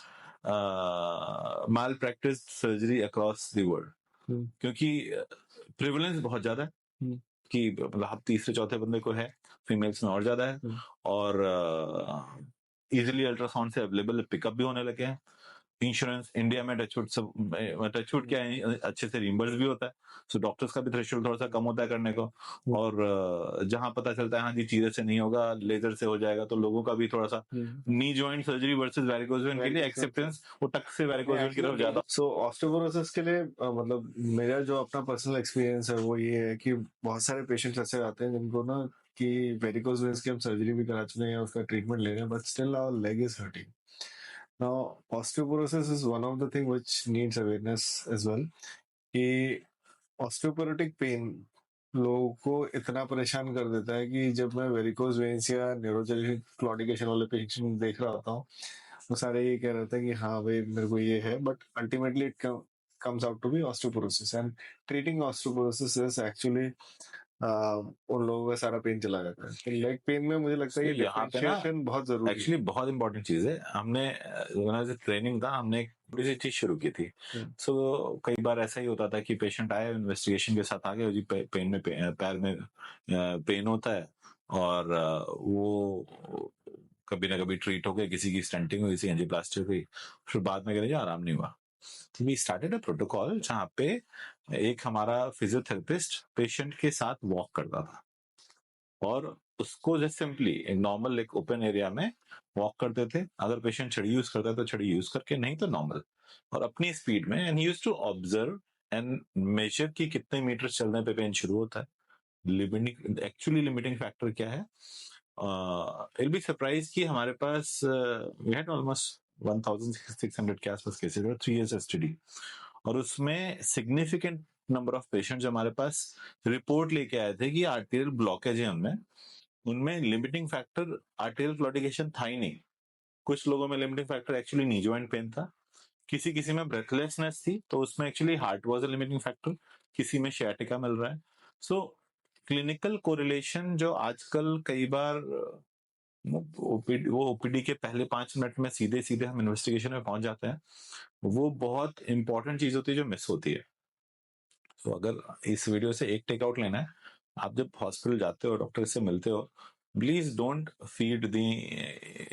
mall practice surgery across the world, क्योंकि प्रिवलेंस बहुत ज्यादा है, कि मतलब तीसरे चौथे बंदे को है, फीमेल्स में और ज्यादा है, और इजिली अल्ट्रासाउंड से अवेलेबल पिकअप भी होने लगे हैं, इंश्योरेंस इंडिया में टचवुड सब टचवुड क्या है अच्छे से रिम्बर्स भी होता है, सो डॉक्टर्स का भी थ्रेशोल्ड थोड़ा सा कम होता है करने को, और जहां पता चलता है हाँ जी चीजें से नहीं होगा लेजर से हो जाएगा, तो लोगों का भी थोड़ा सा knee joint surgery versus varicose vein के लिए एक्सेप्टेंस वो टक से वेरिकोज वेन की तरफ ज्यादा। सो ऑस्टियोपोरोसिस के लिए मतलब मेरा जो अपना पर्सनल एक्सपीरियंस है वो ये है कि बहुत सारे पेशेंट्स ऐसे आते हैं जिनको ना कि वेरिकोज वेन्स की हम सर्जरी भी करा चुके हैं या उसका ट्रीटमेंट ले रहे हैं, but still our leg is hurting. Now osteoporosis is one of the thing which needs awareness as well, कि ऑस्टियोपोरोटिक पेन लोगों को इतना परेशान कर देता है कि जब मैं वेरिकोज वेन्स या न्यूरोजेनिक क्लॉडिकेशन वाले पेशेंट देख रहा होता हूँ, वो सारे ये कह रहे थे कि हाँ भाई मेरे को ये है, but ultimately it comes out to be osteoporosis, and treating osteoporosis is actually उन लोगों का सारा पेन चला जाता है। तो लेग पेन में मुझे लगता है So, कि यहाँ पे ना डिफरेंशिएशन बहुत जरूरी है। एक्चुअली बहुत इंपॉर्टेंट चीज है। हमने ट्रेनिंग था, हमने एक बड़ी सी चीज शुरू की थी। सो कई बार ऐसा ही होता था कि पेशेंट आए, इन्वेस्टिगेशन के साथ आ गए जी, पेन में पैर में पेन होता है, और वो कभी ना कभी ट्रीट हो गए, किसी की स्टंटिंग हुई, किसी एंजियोप्लास्टी हुई, फिर बाद में कह रहे आराम नहीं हुआ। वी स्टार्टेड अ प्रोटोकॉल जहाँ पे एक हमारा फिजियोथेरेपिस्ट पेशेंट के साथ वॉक करता था, और उसको जस्ट सिंपली एक नॉर्मल एक ओपन एरिया में वॉक करते थे। अगर पेशेंट छड़ी यूज करता है तो छड़ी यूज करके, नहीं तो नॉर्मल, और अपनी स्पीड में। And use to observe and measure कि कितने मीटर चलने पे पेन शुरू होता है, लिमिटिंग एक्चुअली लिमिटिंग फैक्टर क्या है। इट बी सरप्राइज कि हमारे पास वी हैड ऑलमोस्ट 1600 के आसपास केसेस और 3 years स्टडी, और उसमें सिग्निफिकेंट नंबर ऑफ पेशेंट जो हमारे पास रिपोर्ट लेके आए थे कि आर्टेरियल ब्लॉकेज है उनमें, उनमें लिमिटिंग फैक्टर आर्टेरियल क्लॉडिकेशन था ही नहीं। कुछ लोगों में limiting factor actually knee joint pain था, किसी किसी में ब्रेथलेसनेस थी, तो उसमें actually heart was a limiting factor, किसी में शियाटिका मिल रहा है। सो क्लिनिकल कोरिलेशन जो आजकल कई बार वो ओपीडी के पहले 5 मिनट में सीधे सीधे हम इन्वेस्टिगेशन में पहुंच जाते हैं, वो बहुत इंपॉर्टेंट चीज होती है जो मिस होती है। तो अगर इस वीडियो से एक टेक आउट लेना है, आप जब हॉस्पिटल जाते हो, डॉक्टर से मिलते हो, please don't feed the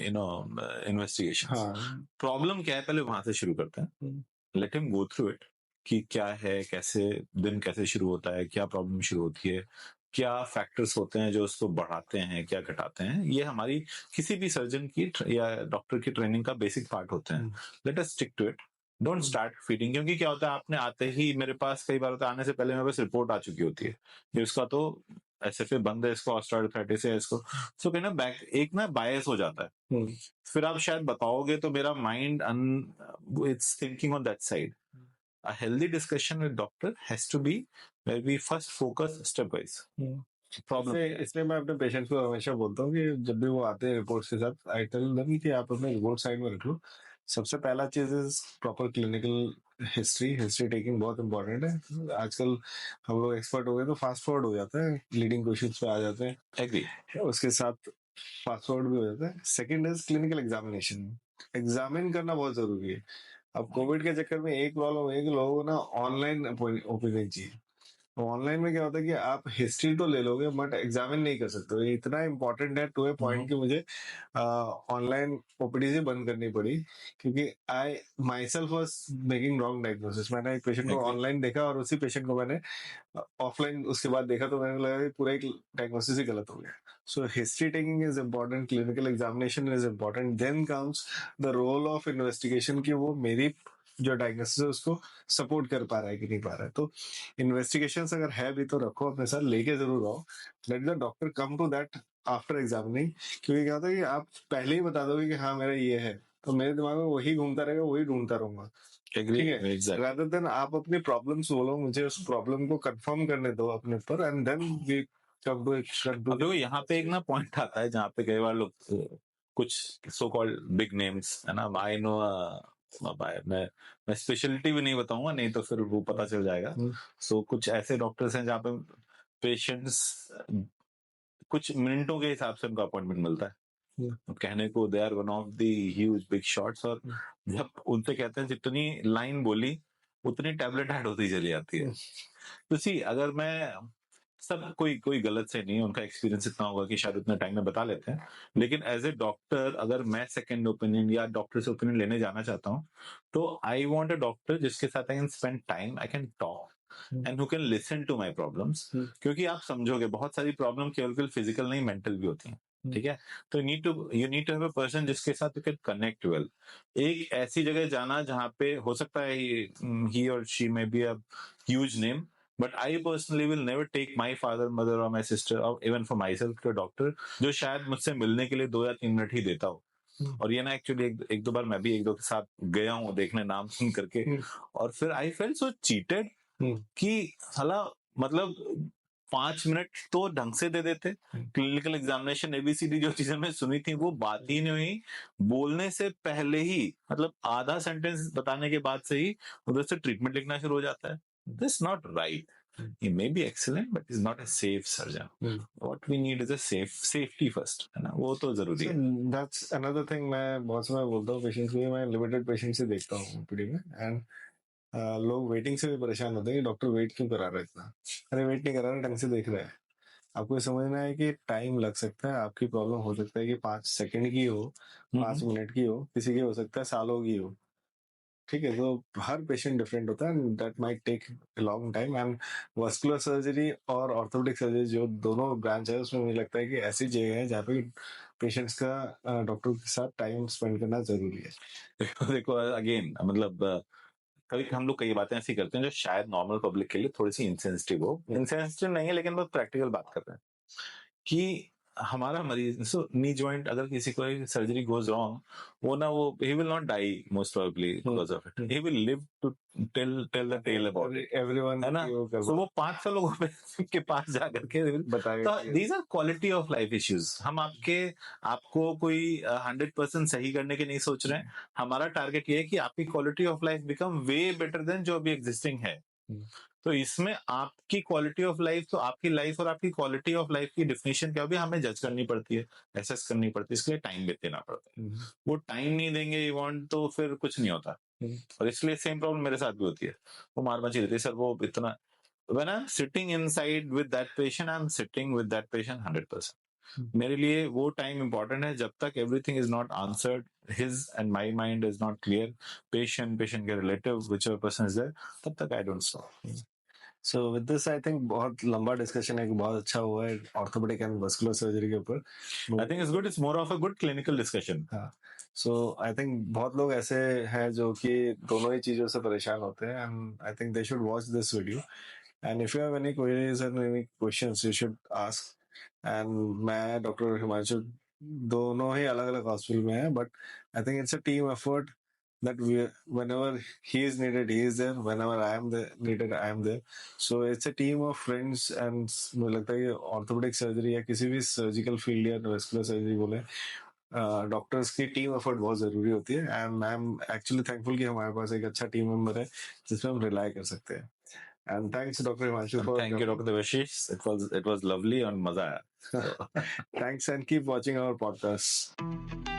investigation. हाँ। प्रॉब्लम क्या है पहले वहां से शुरू करते हैं, let him go through it, कि क्या है, कैसे दिन कैसे शुरू होता है, क्या प्रॉब्लम शुरू होती है, क्या फैक्टर्स होते हैं जो उसको बढ़ाते हैं, क्या घटाते हैं। ये हमारी किसी भी सर्जन की या डॉक्टर की ट्रेनिंग का बेसिक पार्ट होते हैं। Let us stick to it, don't start feeding, क्योंकि क्या होता है, आपने आते ही, मेरे पास कई बार होता है, आने से पहले मेरे पास रिपोर्ट आ चुकी होती है कि उसका तो एसएफए बंद है, इसको ऑस्टियोआर्थराइटिस है, इसको। सो कहना बैक एक ना बायस हो जाता है, फिर आप शायद बताओगे तो मेरा mind it's thinking on that side. A healthy discussion with doctor has to be where we first focus stepwise. Problem इसलिए मैं अपने पेशेंट्स को हमेशा बोलता हूँ कि जब भी वो आते हैं रिपोर्ट्स के साथ, आई टेल देम कि आप अपने रिपोर्ट साइड में रख लो। सबसे पहला चीज is proper clinical history taking बहुत इंपॉर्टेंट है। आजकल हम लोग एक्सपर्ट हो गए तो फास्ट फॉरवर्ड हो जाता है, लीडिंग क्वेश्चंस पे आ जाते हैं, एग्री, उसके साथ फास्ट फॉरवर्ड भी हो जाता है। Second is clinical examination, examine करना बहुत जरूरी है। अब कोविड के चक्कर में एक प्रॉब्लम है कि लोगों को ना ऑनलाइन ओपिनियन चाहिए। ऑनलाइन में क्या होता है कि आप हिस्ट्री तो ले लोगे बट एग्जामिन नहीं कर सकते हो। ये इतना इंपॉर्टेंट है टू ए पॉइंट कि मुझे ऑनलाइन ओपीडी से बंद करनी पड़ी, क्योंकि I myself was making wrong diagnosis. मैंने एक पेशेंट को ऑनलाइन देखा और उसी पेशेंट को मैंने ऑफलाइन उसके बाद देखा, तो मैंने लगा कि पूरा एक डायग्नोसिस ही गलत हो गया। So history taking is important, clinical examination is important, then comes the role of investigation कि वो मेरी जो डायग्नोसिस है उसको सपोर्ट कर पा रहा है कि नहीं पा रहा है। तो इन्वेस्टिगेशन अगर है भी तो रखो अपने साथ, लेके जरूर आओ। Let the doctor come to that after examining, क्योंकि क्या होता है कि आप पहले ही बता दोगे कि हाँ मेरा ये है, तो मेरे दिमाग में वही घूमता रहेगा, वही ढूंढता रहूंगा। ठीक है, रादर देन आप अपनी प्रॉब्लम्स बोलो, मुझे उस प्रॉब्लम को कंफर्म करने दो अपने ऊपर, and then we come to अब देखो यहाँ पे एक ना पॉइंट आता है जहाँ पे कई बार लोग कुछ सो कॉल्ड बिग नेम्स है ना, आई नो, मैं स्पेशलिटी भी नहीं बताऊंगा, नहीं तो फिर वो पता चल जाएगा। सो कुछ ऐसे डॉक्टर्स हैं जहाँ पे पेशेंट्स कुछ मिनटों के हिसाब से उनका अपॉइंटमेंट मिलता है। कहने को they are one of the huge big shots, और जब उनसे कहते हैं जितनी लाइन बोली उतनी टैबलेट ऐड होती चली जाती है। तो सी, अगर मैं सब कोई गलत से नहीं, उनका एक्सपीरियंस इतना होगा कि शायद उतने टाइम में बता लेते हैं, लेकिन एज ए डॉक्टर अगर मैं सेकंड ओपिनियन या डॉक्टर से ओपिनियन लेने जाना चाहता हूँ, तो आई वांट अ डॉक्टर जिसके साथ I can spend time, I can talk and who can listen to my problems. क्योंकि आप समझोगे बहुत सारी प्रॉब्लम केवल फिजिकल नहीं, मेंटल भी होती हैं। ठीक है, तो you need to have a person जिसके साथ यू कैन कनेक्ट वेल। एक ऐसी जगह जाना जहाँ पे हो सकता है ही और she may be a huge name, but I personally will never take my father, mother और माई सिस्टर और even for myself to doctor जो शायद मुझसे मिलने के लिए 2 या 3 मिनट ही देता हो। और ये ना एक्चुअली एक दो बार मैं भी एक दो के साथ गया हूँ देखने, नाम सुन करके, और फिर आई फेल्ट सो चीटेड कि साला, मतलब 5 मिनट तो ढंग से दे देते। क्लिनिकल एग्जामिनेशन एबीसीडी जो चीजें मैं सुनी थी वो बात ही नहीं हुई, बोलने से पहले ही मतलब आधा सेंटेंस बताने के बाद से ही उधर से ट्रीटमेंट लिखना शुरू हो जाता है। This not right. He may be excellent, but he's not a safe surgeon. What we need is a safety first, है ना, वो तो जरूरी है. That's another thing. मैं बहुत समय बोलता हूँ पेशेंट्स को, मैं लिमिटेड पेशेंट से देखता हूँ पीडी में, एंड लोग वेटिंग से भी परेशान होते हैं कि डॉक्टर वेट क्यों करा रहा है इतना. अरे वेट नहीं करा रहा, ढंग से देख रहा है. आपको ये समझना है कि टाइम लग सकता है. आपकी प्रॉब्लम हो सकता है कि 5 सेकंड की हो, 5 मिनट की हो, किसी की हो सकता है सालों की हो. ठीक है, तो हर पेशेंट डिफरेंट होता है, and that might take long time. And vascular surgery और ऑर्थोपेडिक सर्जरी जो दोनों ब्रांच है, उसमें मुझे लगता है कि ऐसी जगह है जहाँ पे पेशेंट्स का डॉक्टर के साथ टाइम स्पेंड करना जरूरी है. देखो अगेन, मतलब कभी हम लोग कई बातें ऐसी करते हैं जो शायद नॉर्मल पब्लिक के लिए थोड़ी सी इंसेंसिटिव हो. इंसेंसिटिव नहीं है, लेकिन बहुत प्रैक्टिकल बात कर रहे हैं कि हमारा मरीज, सो नी जॉइंट, अगर किसी को सर्जरी गोज रॉन्ग, वो ना, वो he will not die most probably because of it. He will live to tell the tale about it, everyone, है ना. तो वो 500 लोगों के पास जा करके बताएगा. तो these are quality of life issues. हम आपको कोई 100% सही करने के नहीं सोच रहे हैं. हमारा टारगेट ये है कि आपकी quality of life become way better than जो अभी एग्जिस्टिंग है. तो इसमें आपकी क्वालिटी ऑफ लाइफ, तो आपकी लाइफ और आपकी क्वालिटी ऑफ लाइफ की डिफिनेशन क्या होगी, हमें जज करनी पड़ती है, एसेस करनी पड़ती है. इसके लिए टाइम देना पड़ता है. वो टाइम नहीं देंगे यू वांट, तो फिर कुछ नहीं होता. और इसलिए सेम प्रॉब्लम मेरे साथ भी होती है. वो मार मची रहती है, सर वो इतना. When I'm sitting inside with that patient, I'm sitting with that patient 100%. मेरे लिए वो टाइम इंपॉर्टेंट है. जब तक everything is not answered, his and my mind is not clear, patient के relative whichever person is there, तब तक I don't stop. So with this I think बहुत लंबा डिस्कशन है, बहुत अच्छा हुआ है ऑर्थोपेडिक एंड वस्कुलर सर्जरी के ऊपर. I think it's good, it's more of a good clinical discussion. हाँ, सो आई थिंक बहुत लोग ऐसे हैं जो कि दोनों ही चीजों से परेशान होते हैं, and I think they should watch this video. And if you have any queries and any questions, you should ask. And मैं डॉक्टर हिमांशु दोनों ही अलग अलग हॉस्पिटल में हैं, but I think it's a team effort that whenever he is needed, he is there. Whenever I am needed, I am there. So it's a team of friends. And मुझे लगता है कि ऑर्थोपेडिक सर्जरी या किसी भी सर्जिकल फील्ड या वेस्कुलर सर्जरी बोले, डॉक्टर्स की टीम एफर्ट बहुत जरूरी होती है. And I am actually thankful कि हमारे पास एक अच्छा टीम मेंबर है जिसमें हम रिलाई कर सकते हैं. And thanks doctor Himanshu for, thank you doctor Devashish, it was lovely और मजा आया. Thanks, and keep watching our podcast.